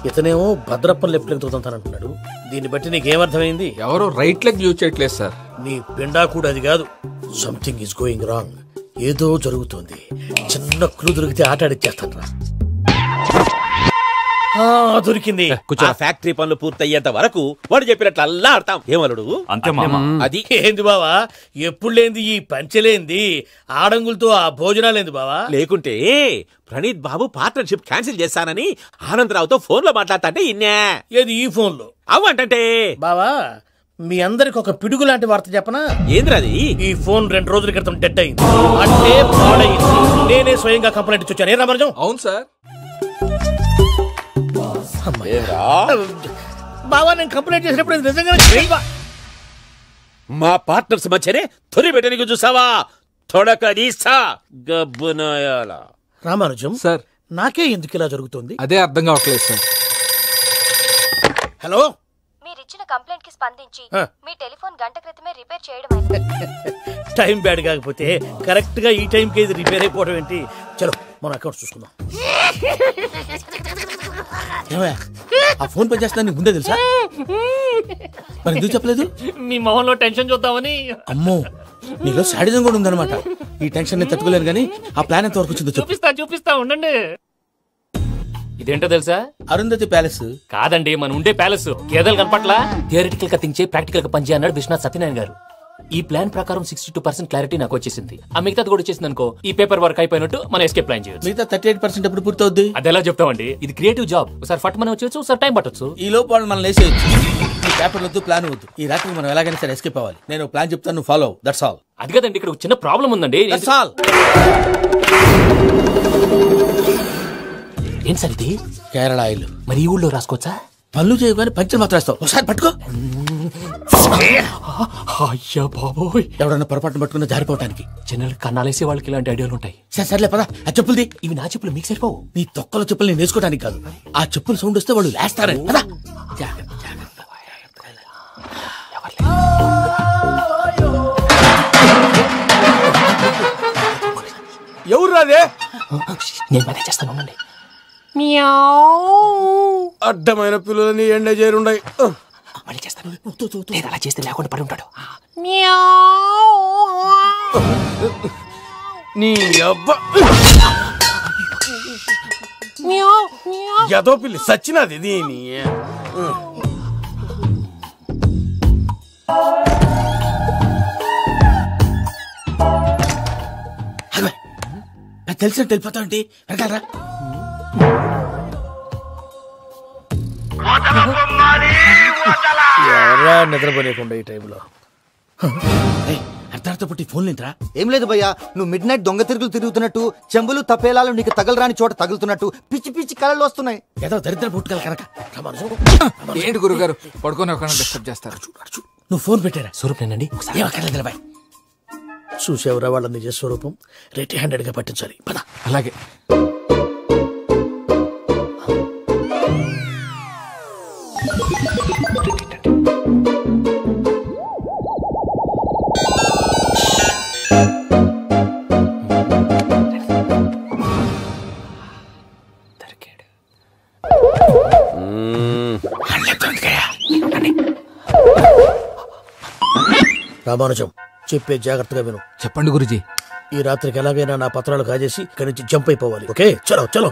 ఇతనేమో భద్రప్పని లెఫ్ట్ లెగ్ తో తంతానంటున్నాడు. దీన్ని బట్టి నీకేమర్థమైంది? ఎవరు రైట్ లెగ్ యూజ్ చేయట్లేదు సార్. నీ పిండా కూడా అది కాదు. Something is going wrong. ఏదో జరుగుతోంది. చిన్న క్లూ దొరికితే ఆట ఆడిచ్చేస్తాను రా. దొరికింది. ఫ్యాక్టరీ పనులు పూర్తయ్యేంత వరకు వాడు చెప్పినట్లు అల్లా ఆడతాం. ఏమలుడు అంతే మామ. అది ఏంది బావా ఎప్పుడు లేంది ఈ పంచలేంది, ఆడంగులతో ఆ భోజనాలేంది బావా? లేకుంటే ప్రణీత్ బాబు పార్ట్నర్షిప్ క్యాన్సిల్ చేస్తానని ఆనందరావుతో ఫోన్ లో మాట్లాడతాంటే ఇన్నే. ఏది ఈ ఫోన్ లో? అవ్వంటే బావా మీ అందరికి ఒక పిడుగు లాంటి వార్త చెప్పనా? ఏంద్రది? ఈ ఫోన్ 2 రోజుల క్రితం డెడ్ అయింది, అంటే పాడైంది. నేనే స్వయంగా కంప్లైంట్ ఇచ్చి వచ్చాను. ఏ రామరాజం? అవును సార్. బావా నేను కంప్లైంట్ చేసినప్పుడు నిజంగా మా పార్ట్నర్స్ మధ్యనే తొలి పెట్టడానికి చూసావా? తొడకదీసా గబ్బునాయాల. రామానుజం సార్ నాకే ఎందుకు ఇలా జరుగుతుంది? అదే అర్థం కావట్లేదు సార్. హలో, మీరిచ్చిన కంప్లైంట్ కి స్పందించి మీ టెలిఫోన్ గంట క్రితమే రిపేర్ చేయడం. టైం బ్యాడ్ కాకపోతే కరెక్ట్ గా ఈ టైం కి ఇది రిపేర్ అయిపోవడం ఏంటి? చలో మన అకౌంట్ చూసుకుందాం. ఆ ఫోన్ పనిచేస్తున్నా నీకు ముందే తెలుసా? మరి ఎందుకు చెప్పలేదు? మీ మొహంలో టెన్షన్ చూద్దామని. అమ్మో నీలో శాడిజం కూడా ఉందన్నమాట. ఈ టెన్షన్ ని తట్టుకోలేను కానీ ఆ ప్లాన్ ఎంత వరకు వచ్చిందో చూపిస్తా ఉండండి. ఇదేంటో తెలుసా? అరుంధతి ప్యాలెస్ కాదండి, మన ఉండే ప్యాలెస్. గేదెలు కనపట్లా? థియరిటికల్ గా థింక్ చేయి, ప్రాక్టికల్ గా పనిచేయ అన్నాడు విశ్వనాథ్ సత్యనారాయణ గారు. ఈ ప్లాన్ ప్రకారం 62% క్లారిటీ నాకు వచ్చేసింది. ఆ మిగతాది కూడా వచ్చేసింది అనుకో, ఈ పేపర్ వర్క్ అయిపోయినట్టు మనం ఎస్కేప్ ప్లాన్ చేయొచ్చు. మిగతా 38% ఎప్పుడు పూర్తవుద్ది? అది ఎలా చెప్తామండి? ఇది క్రియేటివ్ జాబ్. ఒకసారి ఫట్ మనం వచ్చేయచ్చు, ఒకసారి టైం పట్టొచ్చు. ఈ లోపు వాళ్ళు మనం లేసేయచ్చు. ఈ పేపర్ వద్దు, ప్లాన్ వద్దు. ఈ రాత్రి మనం ఎలాగైనా సరే ఎస్కేప్ అవ్వాలి. నేను ప్లాన్ చెప్తాను, నువ్వు ఫాలో. That's all. అది కదండి, ఇక్కడ చిన్న ప్రాబ్లం ఉందండి. That's all. ఏం సార్ ఇది? కేరళ ఆయిల్. మరి ఈ ఊళ్ళో రాసుకోవచ్చా? పళ్ళు చేయగానే పంచలు మాత్రం వేస్తావు. ఒకసారి పట్టుకో. అయ్యా బాబోయ్, ఎవడన్నా పొరపాటున పట్టుకున్న జారిపోవటానికి. జనరల్ కన్నాలేసే వాళ్ళకి ఇలాంటి ఐడియాలు ఉంటాయి. సర్లే పదా. ఆ చెప్పులది. ఇవి నా చెప్పులు మీకు సరిపోవు. నీ తొక్కల చెప్పులు నేను వేసుకోవడానికి కాదు, ఆ చెప్పులు సౌండ్ వస్తే వాళ్ళు లేస్తారని. పదా. ఎవరు రాదే? నేను మేనేజ్ చేస్తాను ఉండండి. అడ్డమైన పిల్లలని ఎండ చేరుండయి. మళ్ళీ చేస్తాను. లేదు అలా చేస్తే లేకుండా పడి ఉంటాడు. నీ అబ్బా ఎదో పిల్లి సచ్చినది దీని. తెలిసినట్టు వెళ్ళిపోతా ఉంటే వెనకాలరా. ఎవరా నిద్రపోలేకుండా ఈ టైంలో? అర్ధార్థ పుట్టి ఫోన్ లేంట్రా? ఏం లేదు భయ్యా, నువ్వు మిడ్ నైట్ దొంగ తిరుగులు తిరుగుతున్నట్టు, చెంబులు తప్పేలాలు నీకు తగలరాని చోట తగులుతున్నట్టు పిచ్చి పిచ్చి కళలు వస్తున్నాయి. ఏదో దరిద్ర పుట్టుకల కనుక. ఏంటి గురుగారు పడుకొని ఒక డిస్టర్బ్ చేస్తారు? నువ్వు ఫోన్ పెట్టారా? స్వరూపేనండి. చూసేవరా వాళ్ళ నిజ స్వరూపం. రెడీ హ్యాండెడ్ గా పట్టించాలి. పద. అలాగే. రామానుజం చెప్పే జాగ్రత్తగా విను. చెప్పండి గురుజీ. ఈ రాత్రికి ఎలాగైనా నా పత్రాలు కాజేసి ఇక్కడి నుంచి జంప్ అయిపోవాలి. ఓకే, చలో చలో.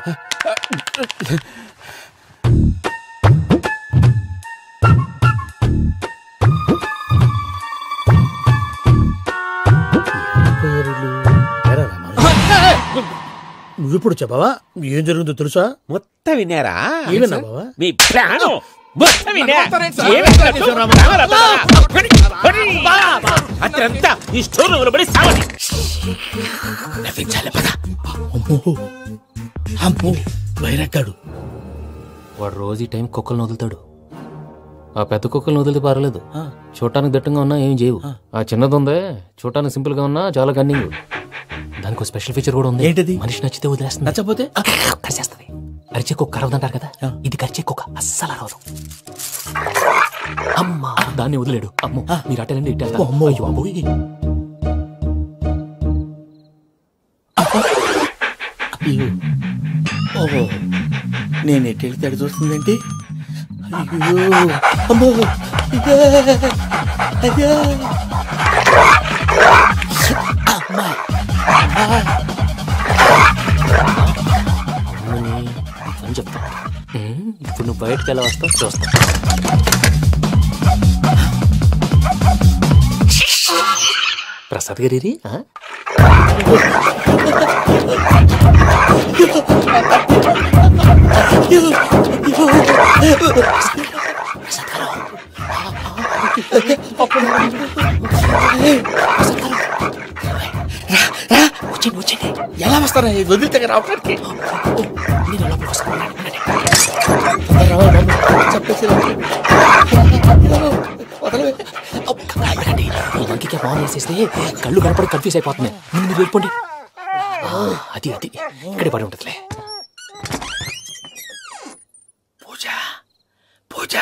నువ్విప్పుడు చెప్పవా? ఏం జరుగుతుందో తెలుసా? మొత్తం విన్నారా? ఏమన్నా బావా? మీ ప్లాన్ అత్రంతా ఈ స్టోర్ రూమ్ లో పడి సావండి. వైరగ్గాడు వాడు రోజు ఈ టైం కుక్కలను వదులుతాడు. ఆ పెద్ద కుక్కలను వదిలితే పర్లేదు, చూడటానికి దట్టంగా ఉన్నా ఏం చేయవు. ఆ చిన్నది ఉందే చూడటానికి సింపుల్ గా ఉన్నా చాలా కన్నింగ్. దానికి స్పెషల్ ఫీచర్ కూడా ఉంది. ఏంటిది? మనిషి నచ్చితే వదిలేస్తుంది, నచ్చపోతే కరిచేస్తుంది. అరిచే కుక్క అరవదంటారు కదా, ఇది కరిచే కుక్క అస్సలు అరవదు. అమ్మా దాన్ని వదిలేడు. అమ్మో మీరు అటెండి ఇటు. ఓహో నేను ఎటు వెళ్తే అటు చూస్తుందంటే అయ్యో అమ్మో అయ్యో అమ్మా అని చెప్తా. ఇప్పుడు నువ్వు బయటకు ఎలా వస్తావు చూస్తా. ప్రసాద్ గారి ఎలా వస్తారా వదిలితే రావడానికి? ఈ వంకికి బాగా వేసేస్తే కళ్ళు కనపడి కన్ఫ్యూజ్ అయిపోతున్నాయి. మీరు వెళ్ళిపోండి. అది అది ఇక్కడే పడి ఉంటుందిలే. పూజ పూజ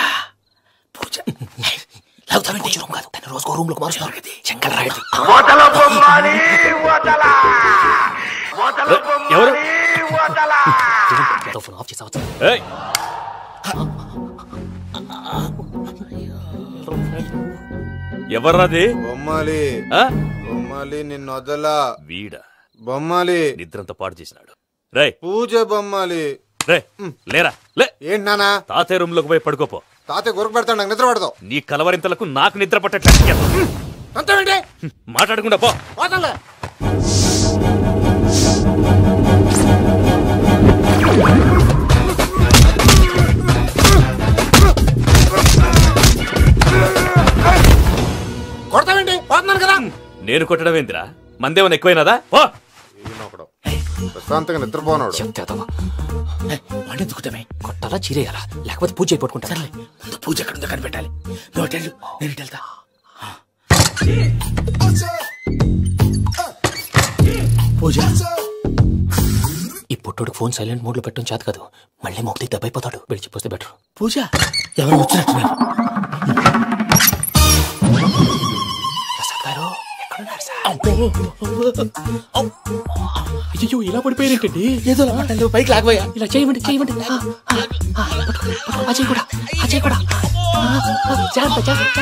పూజ లాగుతామంటే రూమ్ కాదు, తన రోజుకో రూమ్ లోకి మారుస్తున్నారు కదా. చెంకల్ రాయదు. ఎవరు ఫోన్ ఆఫ్ చేసావచ్చు. ఎవర్రాది? బొమ్మాలి బొమ్మాలి నిన్ను వదలా. వీడా బొమ్మాలి నిద్రంతా పాడు చేసినాడు. రే పూజ బొమ్మాలి. రే లేరా లే. ఏంటి నానా? తాతయ్య రూమ్ లోకి పోయి పడుకోపో. తాతయ్య గురకు పెడతాడు, నాకు నిద్ర పడతావు. నీ కలవరింతలకు నాకు నిద్ర పట్టేట మాట్లాడకుండా పో. కొడతావేంటి? పోతున్నాను కదా. నేను కొట్టడం ఏంటిరా? మందేమన్నా ఎక్కువైనదా? పో. ప్రశాంతంగా నిద్రపోనాడు. వాడెందుకుంటామే? కొట్టాలా చీరేయాలా లేకపోతే పూజ అయిపోట్టుకుంటా. సర్లే ముందు పూజ ఎక్కడ ఉందో కనిపెట్టాలి. నువ్వు అటెండు, నేను ఇటు వెళ్తా. పూజ ఈ పుట్టుడికి ఫోన్ సైలెంట్ మోడ్ లో పెట్టడం చేత కాదు, మళ్ళీ మొక్కి దెబ్బైపోతాడు. విడిచిపోతే బెటర్. పూజ ఎవరు వచ్చినట్టున్నారు? ప్రసాద్ గారు ఎక్కడున్నారు సార్? అయ్యో ఇలా పడిపోయారేంటండి? ఏదో మాటలు పైకి లాగబోయా. ఇలా చేయమండి చేయమండి. అజయ్ కూడా అజయ్ కూడా జాగ్రత్త జాగ్రత్త.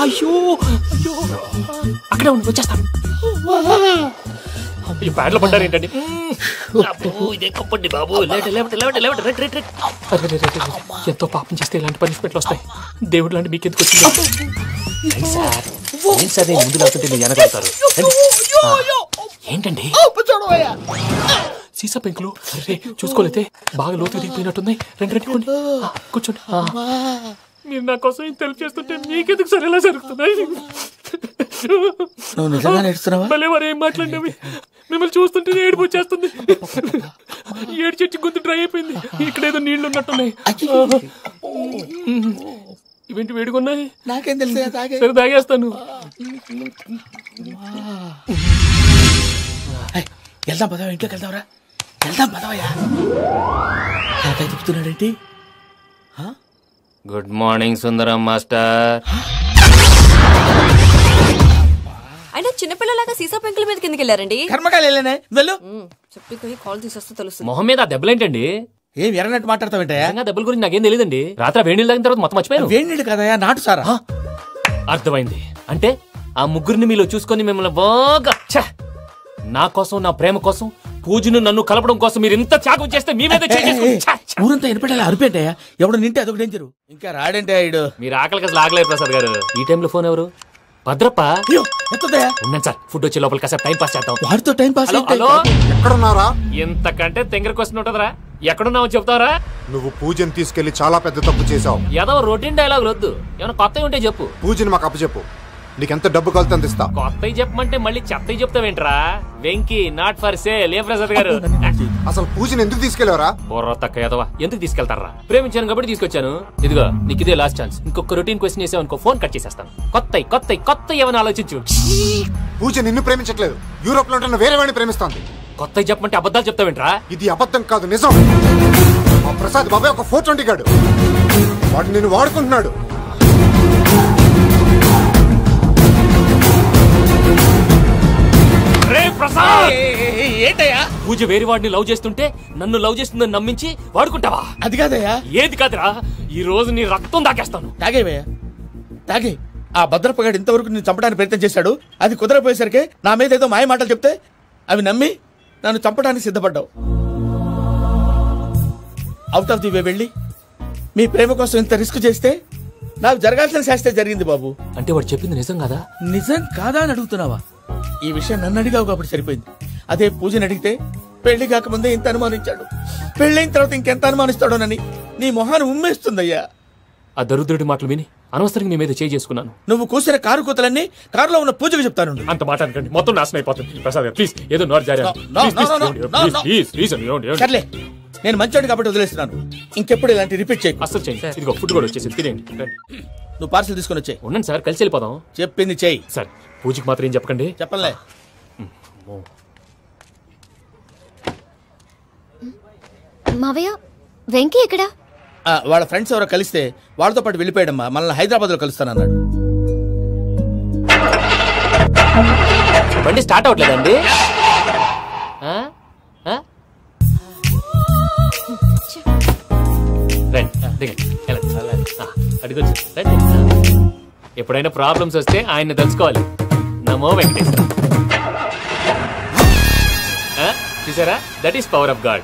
అయ్యో అయ్యో అక్కడే ఉండి వచ్చేస్తాను. ఈ ప్యాడ్లో పడ్డారు ఏంటండి? ఎంతో పాపం చేస్తే ఇలాంటి పనిష్మెంట్లు వస్తాయి. దేవుడు లాంటి మీకు ఎందుకు వచ్చింది? ముందు లేకపోతే మీరు వెనకాడతారు. ఏంటండి సీసా పెంకులు? అరే చూసుకోలేతే బాగా లోతు దిగిపోయినట్టున్నాయి. రెండు రెండు కొన్ని కూర్చోండి. మీరు నా కోసం ఇంత హెల్ప్ చేస్తుంటే మీకెందుకు సరే ఎలా జరుగుతున్నాయి? నువ్వు నిజంగా నేర్చుతున్నావా? భలే మరి ఏం మాట్లాడినవి. మిమ్మల్ని చూస్తుంటే ఏడుపు వచ్చేస్తుంది. ఏడు చెట్టు గొంతు డ్రై అయిపోయింది. ఇక్కడ ఏదో నీళ్లు ఉన్నట్టున్నాయి. ఇవేంటి వేడుకున్నాయి? నాకేం తెలుసు. సరే తాగేస్తాను. వెళ్దాం పదవా, ఇంట్లోకి వెళ్దాంరా. వెళ్దాం పదవయ్యా. నాకై చెప్తున్నాడేంటి? Good morning Sundaram master. అయినా చిన్నపిల్లలాగా సీసా పెంకుల మీద కిందకి వెళ్ళారండి. కర్మకాయలు వెళ్ళానే వెళ్ళు. చెప్పి కాల్ తీసేస్తే తెలుసు. మొహం మీద దెబ్బలేంటండి? ఏం ఎర్రనట్టు మాట్లాడతావేంటయ్యా? దెబ్బల గురించి నాకేం తెలియదండి. రాత్రి వేడి నీళ్ళు తాగిన తర్వాత మొత్తం మర్చిపోయాను. వేడి నీళ్ళు కదయా, నాటు సారా. అర్థమైంది. అంటే ఆ ముగ్గురిని మీలో చూసుకొని మిమ్మల్ని బాగా నా కోసం నా ప్రేమ కోసం పూజను నన్ను కలపడం కోసం మీరు ఇంత త్యాగం చేస్తే మీ మీద ఊరంతా ఎనపెట్టాలి అరిపేటయ్యా. ఎవడు నింటే అదొక డేంజరు. ఇంకా రాడంటే ఆయుడు. మీరు ఆకలికి అసలు ఆగలేదు ప్రసాద్ గారు. ఈ టైంలో ఫోన్ ఎవరు? భద్రప్ప ఎంతదయ్యా? ఉన్నాను సార్, ఫుడ్ వచ్చే లోపల కాసేపు టైం పాస్ చేద్దాం. వాడితో టైం పాస్ హలో హలో, ఎక్కడున్నారా? ఎంతకంటే తెంగర క్వశ్చన్ ఉంటుందిరా. ఎక్కడున్నావు చెప్తావరా? నువ్వు పూజని తీసుకెళ్లి చాలా పెద్ద తప్పు చేశావు. ఏదో రొటీన్ డైలాగ్ వద్దు, ఏమైనా కొత్తవి ఉంటే చెప్పు. పూజని మాకు అప్పచెప్పు, నీకెంత డబ్బు కలితే అంత ఇస్తా. కొత్తవి చెప్పమంటే మళ్ళీ చెత్తవి చెప్తావేంట్రా? Venky not for sale. ఏ ప్రసాద్ గారు, అసలు పూజని ఎందుకు తీసుకెళ్లేవరా? బోర్ర తక్క ఏదవా, ఎందుకు తీసుకెళ్తారా? ప్రేమించాను కాబట్టి తీసుకొచ్చాను. ఇదిగో నీకు ఇదే లాస్ట్ ఛాన్స్. ఇంకొక రొటీన్ క్వశ్చన్ చేసావు అనుకో, ఫోన్ కట్ చేసేస్తాను. కొత్త ఏమైనా ఆలోచించు. పూజ నిన్ను ప్రేమించట్లేదు, యూరోప్ లో ఉంటున్న వేరే వాడిని ప్రేమిస్తోంది. కొత్తవి చెప్పమంటే అబద్ధాలు చెప్తావేంట్రా? ఇది అబద్ధం కాదు, నిజం. మా ప్రసాద్ బాబాయ్ ఒక 420 గాడు, వాడు నిన్ను వాడుకుంటున్నాడు. ఏంటయ్యా? పూజ వేరే వాడిని లవ్ చేస్తుంటే నన్ను లవ్ చేస్తుందని నమ్మించి వాడుకుంటావా? అది కాదయ్యా. ఏది కాదురా, ఈ రోజు నీ రక్తం దాకేస్తాను. తాగేవయ్యా, తాగే. ఆ భద్రప్పగాడు ఇంతవరకు నేను చంపడానికి ప్రయత్నం చేశాడు. అది కుదరపోయేసరికి నా మీద ఏదో మాయ మాటలు చెప్తే అవి నమ్మి నన్ను చంపడానికి సిద్ధపడ్డావు. అవుట్ ఆఫ్ ది వే వెళ్ళి మీ ప్రేమ కోసం ఇంత రిస్క్ చేస్తే నాకు జరగాల్సిన శాస్త్రే జరిగింది బాబు. అంటే వాడు చెప్పింది నిజం కాదా? నిజం కాదా అని అడుగుతున్నావా? ఈ విషయం నన్ను అడిగావు కాబట్టి సరిపోయింది. అదే పూజని అడిగితే పెళ్లి కాకముందే ఇంత అనుమానించాడు, పెళ్ళైన తర్వాత ఇంకెంత అనుమానిస్తాడోనని నీ మొహాన్ని ఉమ్మేస్తుందయ్యా. ఆ దరిద్రుడి మాటలు విని అనవసరంగా మీ మీద చేసుకున్నాను. నువ్వు కూసిన కారు కూతలన్నీ కారులో ఉన్న పూజకు చెప్తాను. అంత మాట అనకండి, మొత్తం నాశనం అయిపోతుంది. ప్రసాద్ గారు ప్లీజ్, ఏదో నోరు జారీ. సర్లే, నేను మంచోడు కాబట్టి వదిలేస్తున్నాను. ఇంకెప్పుడు ఇలాంటి రిపీట్ చేయకు. అసలు చేయండి. ఇదిగో ఫుడ్ కూడా వచ్చేసి తినేయండి. నువ్వు పార్సల్ తీసుకొని వచ్చే. ఉన్నాను సార్, కలిసి వెళ్ళిపోదాం. చెప్పింది చెయ్యి సార్. పూజకి మాత్రం ఏం చెప్పకండి. చెప్పలే. మావయ్య, వెంకీ ఎక్కడా? వాళ్ళ ఫ్రెండ్స్ ఎవరో కలిస్తే వాళ్ళతో పాటు వెళ్ళిపోయాడమ్మా. మనల్ని హైదరాబాద్ లో కలుస్తానన్నాడు. బండి స్టార్ట్ అవట్లేదండి. ఎప్పుడైనా ప్రాబ్లమ్స్ వస్తే ఆయన్ని తెలుసుకోవాలి. నమో వెంకటేశ్వర. చూసారా, that is power of God.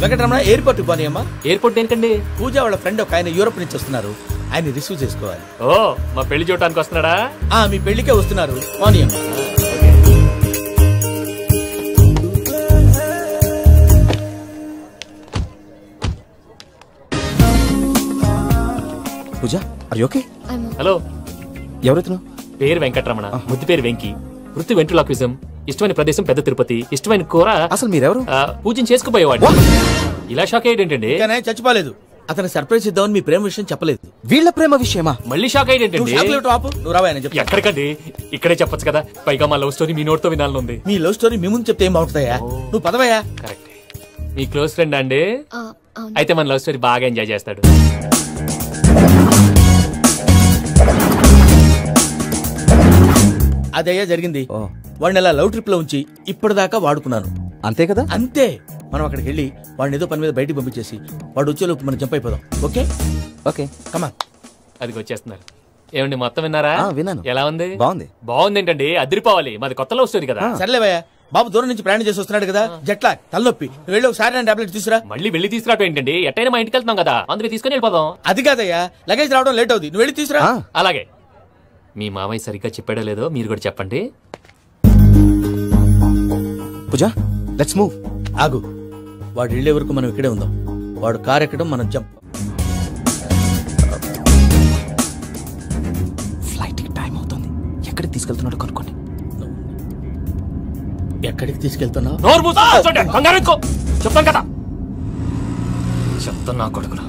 Venkataramana, airport పోనీ అమ్మా. ఎయిర్పోర్ట్ ఏంటండి? పూజ వాళ్ళ ఫ్రెండ్ ఒక ఆయన యూరోప్ నుంచి వస్తున్నారు, ఆయన రిసీవ్ చేసుకోవాలి. ఓ, మా పెళ్లి చూడటానికి వస్తున్నాడా? మీ పెళ్లికే వస్తున్నారు. పోనీ అమ్మా. పూజ, ఆర్ యు ఓకే? హలో, ఎవరైతున్నావు? పేరు వెంకటరమణ, ముద్దు పేరు వెంకీ, వృత్తి వెంట్రులాక్విజం, ఇష్టమైన ప్రదేశం పెద్ద తిరుపతి, ఇష్టమైన కూర. అసలు మీరెవరు? పూజను చేసుకుపోయేవాడు. ఇలా షాక్ అయ్యేటండి. చచ్చిపోలేదు. అతను సర్ప్రైజ్ ఇద్దామని మీ ప్రేమ విషయం చెప్పలేదు. వీళ్ళ ప్రేమ విషయమా? మళ్ళీ షాక్ అయ్యేటండి. ఎక్కడికండి, ఇక్కడే చెప్పొచ్చు కదా. పైగా మా లవ్ స్టోరీ మీ నోట్తో వినాలని ఉంది. మీ లవ్ స్టోరీ మీ ముందు చెప్తే ఏం బాగుంటుందయ్యా? నువ్వు పదవయ్యా. కరెక్ట్. మీ క్లోజ్ ఫ్రెండ్ అండి? అయితే మన లవ్ స్టోరీ బాగా ఎంజాయ్ చేస్తాడు. అదయ్యా జరిగింది. వాడిని అలా లవ్ ట్రిప్ లో ఉంచి ఇప్పటిదాకా వాడుకున్నాను. అంతే కదా? అంతే. మనం అక్కడికి వెళ్ళి వాడిని ఏదో పని మీద బయటికి పంపించేసి వాడు వచ్చేలోపు మనం జంప్ అయిపోదాం. ఓకే ఓకే, కమా. అది వచ్చేస్తున్నారు. ఏమండి, మొత్తం విన్నారా? విన్నాను. ఎలా ఉంది? బాగుంది. బాగుంది ఏంటండి, అదిరిపోవాలి. మాది కొత్త లవ్ స్టోరీ కదా. సర్లేవయ్యా, బాబు దూరం నుంచి ప్రయాణం చేసి వస్తున్నాడు కదా, జట్లా తలనొప్పి. నువ్వు వెళ్ళి ఒకసారి టాబ్లెట్ తీసుకురా. మళ్ళీ వెళ్ళి తీసుకురావటం ఏంటండి? ఎట్టైనా మా ఇంటికి వెళ్తున్నాం కదా, అందుకే తీసుకుని వెళ్ళిపోదాం. అది కాదయ్యా, లగేజ్ రావడం లేట్ అవుతుంది. నువ్వు వెళ్ళి తీసుకురా. అలాగే. మీ మామయ్య సరిగ్గా చెప్పాడో లేదో మీరు కూడా చెప్పండి. పూజ, లెట్స్ మూవ్. ఆగు, వాడు వెళ్ళే వరకు మనం ఇక్కడే ఉందాం. వాడు కార్ ఎక్కడం, మనం జంప్. ఫ్లైట్ కి టైం అవుతుంది. ఎక్కడికి తీసుకెళ్తున్నాడో కనుక్కోండి. ఎక్కడికి తీసుకెళ్తున్నావు? చెప్తాను కదా. చెప్తాను నా కొడుకురా,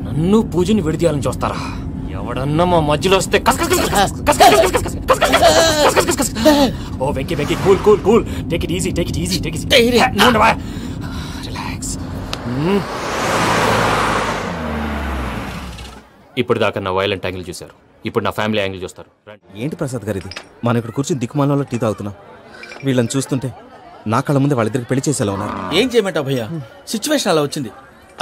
నన్ను పూజని విడిదీయాలని చూస్తారా? ఎవడన్నా మా మధ్యలో వస్తే ఓ Venky Venky, cool cool cool, take it easy, take it easy, take it easy, relax. ఇప్పుడు దాకా నా వైలెంట్ యాంగిల్ చూశారు, ఇప్పుడు నా ఫ్యామిలీ యాంగిల్ చూస్తారు. ఏంటి ప్రసాద్ గారు ఇది? మనం ఇక్కడ కూర్చొని దిక్కుమాలలో టీ తాగుతున్నాం. వీళ్ళని చూస్తుంటే నా కళ్ళ ముందే వాళ్ళిద్దరికి పెళ్లి చేసేలా ఉన్నారు. ఏం చేయమంటావు భయ్యా, సిచ్యువేషన్ అలా వచ్చింది.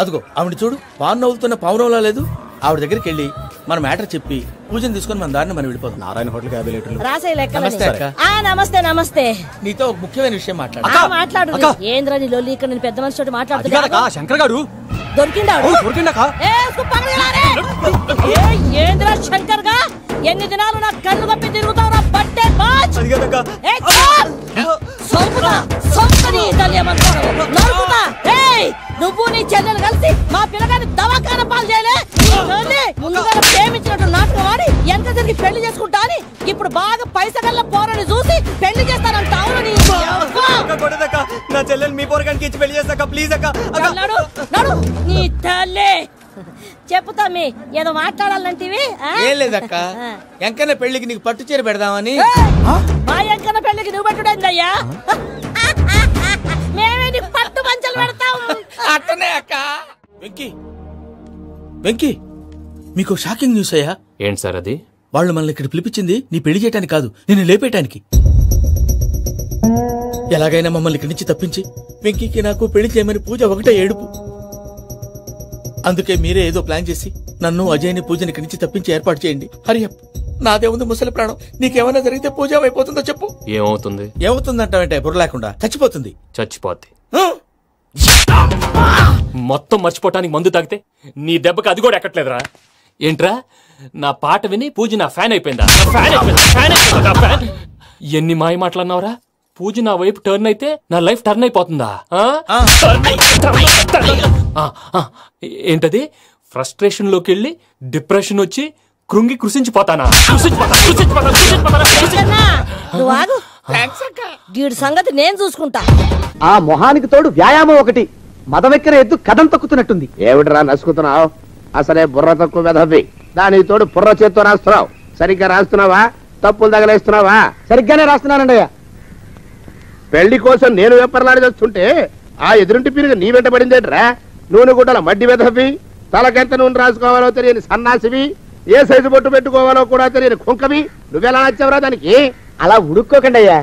అదిగో ఆవిడ చూడు, పాన్ నవ్వుతున్న పావురంలా లేదు. ఆవిడ దగ్గరికి వెళ్ళి మన మ్యాటర్ చెప్పి పూజను తీసుకొని మన దారిని మనం వెళ్ళిపోతాం. నారాయణ హోటల్ 50 లీటర్లు. నమస్తే అక్క. నమస్తే నమస్తే. నీతో ఒక ముఖ్యమైన విషయం మాట్లాడు. ఏంద్ర నీ లొల్లి ఇక్కడ నేను పెద్ద మనిషి మాట్లాడుతున్నా. శంకర్ గారు దొరికిందా? దొరికిందాక. ఏంద్రా శంకర్ గా ఎన్ని దినాలు నా కళ్ళు కప్పి తిరుగుతావురా బట్టే బాచ్ నువ్వు నీ చెల్లెలు కలిసి మా పిల్లగాని దవాఖాన పాలు చేయలే. ముందుగా ప్రేమించినట్టు నాటకం ఆడి ఎంత తిరిగి పెళ్లి చేసుకుంటా అని ఇప్పుడు బాగా పైసగల్ల పోరని చూసి పెళ్లి చేస్తానంటావు. నా చెల్లెలు మీ పోరగానికి ఇచ్చి పెళ్లి చేస్తాక ప్లీజ్ అక్క. నీ తల్లి చెప్పుతా మీ ఏదో మాట్లాడాలంటివి. ఏం లేదక్క, ఎంకన్న పెళ్లికి నీకు పట్టు చీర పెడదామని. మా ఎంకన్న పెళ్లికి నువ్వు పెట్టుడైందయ్యా, మేమే నీకు పట్టు పంచలు పెడతాం. అట్టనే అక్క. వెంకీ వెంకీ, మీకు షాకింగ్ న్యూస్ అయ్యా. ఏంటి సార్ అది? వాళ్ళు మనల్ని ఇక్కడ పిలిపించింది నీ పెళ్లి చేయడానికి కాదు, నిన్ను లేపేయటానికి. ఎలాగైనా మమ్మల్ని ఇక్కడి నుంచి తప్పించి వెంకీకి నాకు పెళ్లి చేయమని పూజ ఒకటే ఏడుపు. అందుకే మీరే ఏదో ప్లాన్ చేసి నన్ను అజయ్ని పూజని ఇక్కడి నుంచి తప్పించి ఏర్పాటు చేయండి. హరియప్, నాదే ఉంది ముసలి ప్రాణం. నీకేమైనా జరిగితే పూజ అయిపోతుందో చెప్పు. ఏమవుతుంది? ఏమవుతుందంటే బుర్ర లేకుండా చచ్చిపోతుంది. చచ్చిపోద్ది. మొత్తం మర్చిపోవటానికి మందు తాగితే నీ దెబ్బకి అది కూడా ఎక్కట్లేదురా. ఏంట్రా, నా పాట విని పూజ నా ఫ్యాన్ అయిపోయిందా? ఎన్ని మాయ మాటలన్నావురా? పూజ నా వైపు టర్న్ అయితే నా లైఫ్ టర్న్ అయిపోతుందా? ఏంటది? ఫ్రస్ట్రేషన్ లోకి వెళ్ళి డిప్రెషన్ వచ్చి కృంగి కృషించిపోతానా? నువ్వు ఆగు, వీడి సంగతి నేను చూసుకుంటా. ఆ మొహానికి తోడు వ్యాయామం ఒకటి, మదవెక్కర ఎద్దు కథం తొక్కుతున్నట్టుంది. ఏమిట్రా నసుకుతున్నావు? అసలే బుర్ర తక్కువ వెధవి, దానికి తోడు బుర్ర చేత్తో రాస్తున్నావు. సరిగ్గా రాస్తున్నావా? తప్పులు తగలేస్తున్నావా? సరిగ్గానే రాస్తున్నానండి అయ్యా. పెళ్లి కోసం నేను వెప్పర్లాడి చేస్తుంటే ఆ ఎదురింటి పీరుగా నీ వెంట పడిందేట్రా? నూనె గుడ్డల మడ్డి వెధవి, తలకెంత నూనె రాసుకోవాలో తెలియని సన్నాసివి, ఏ సైజు బొట్టు పెట్టుకోవాలో కూడా తెలియని కుంకవి, నువ్వెలా నచ్చావురా దానికి? అలా ఉడుక్కోకండి అయ్యా.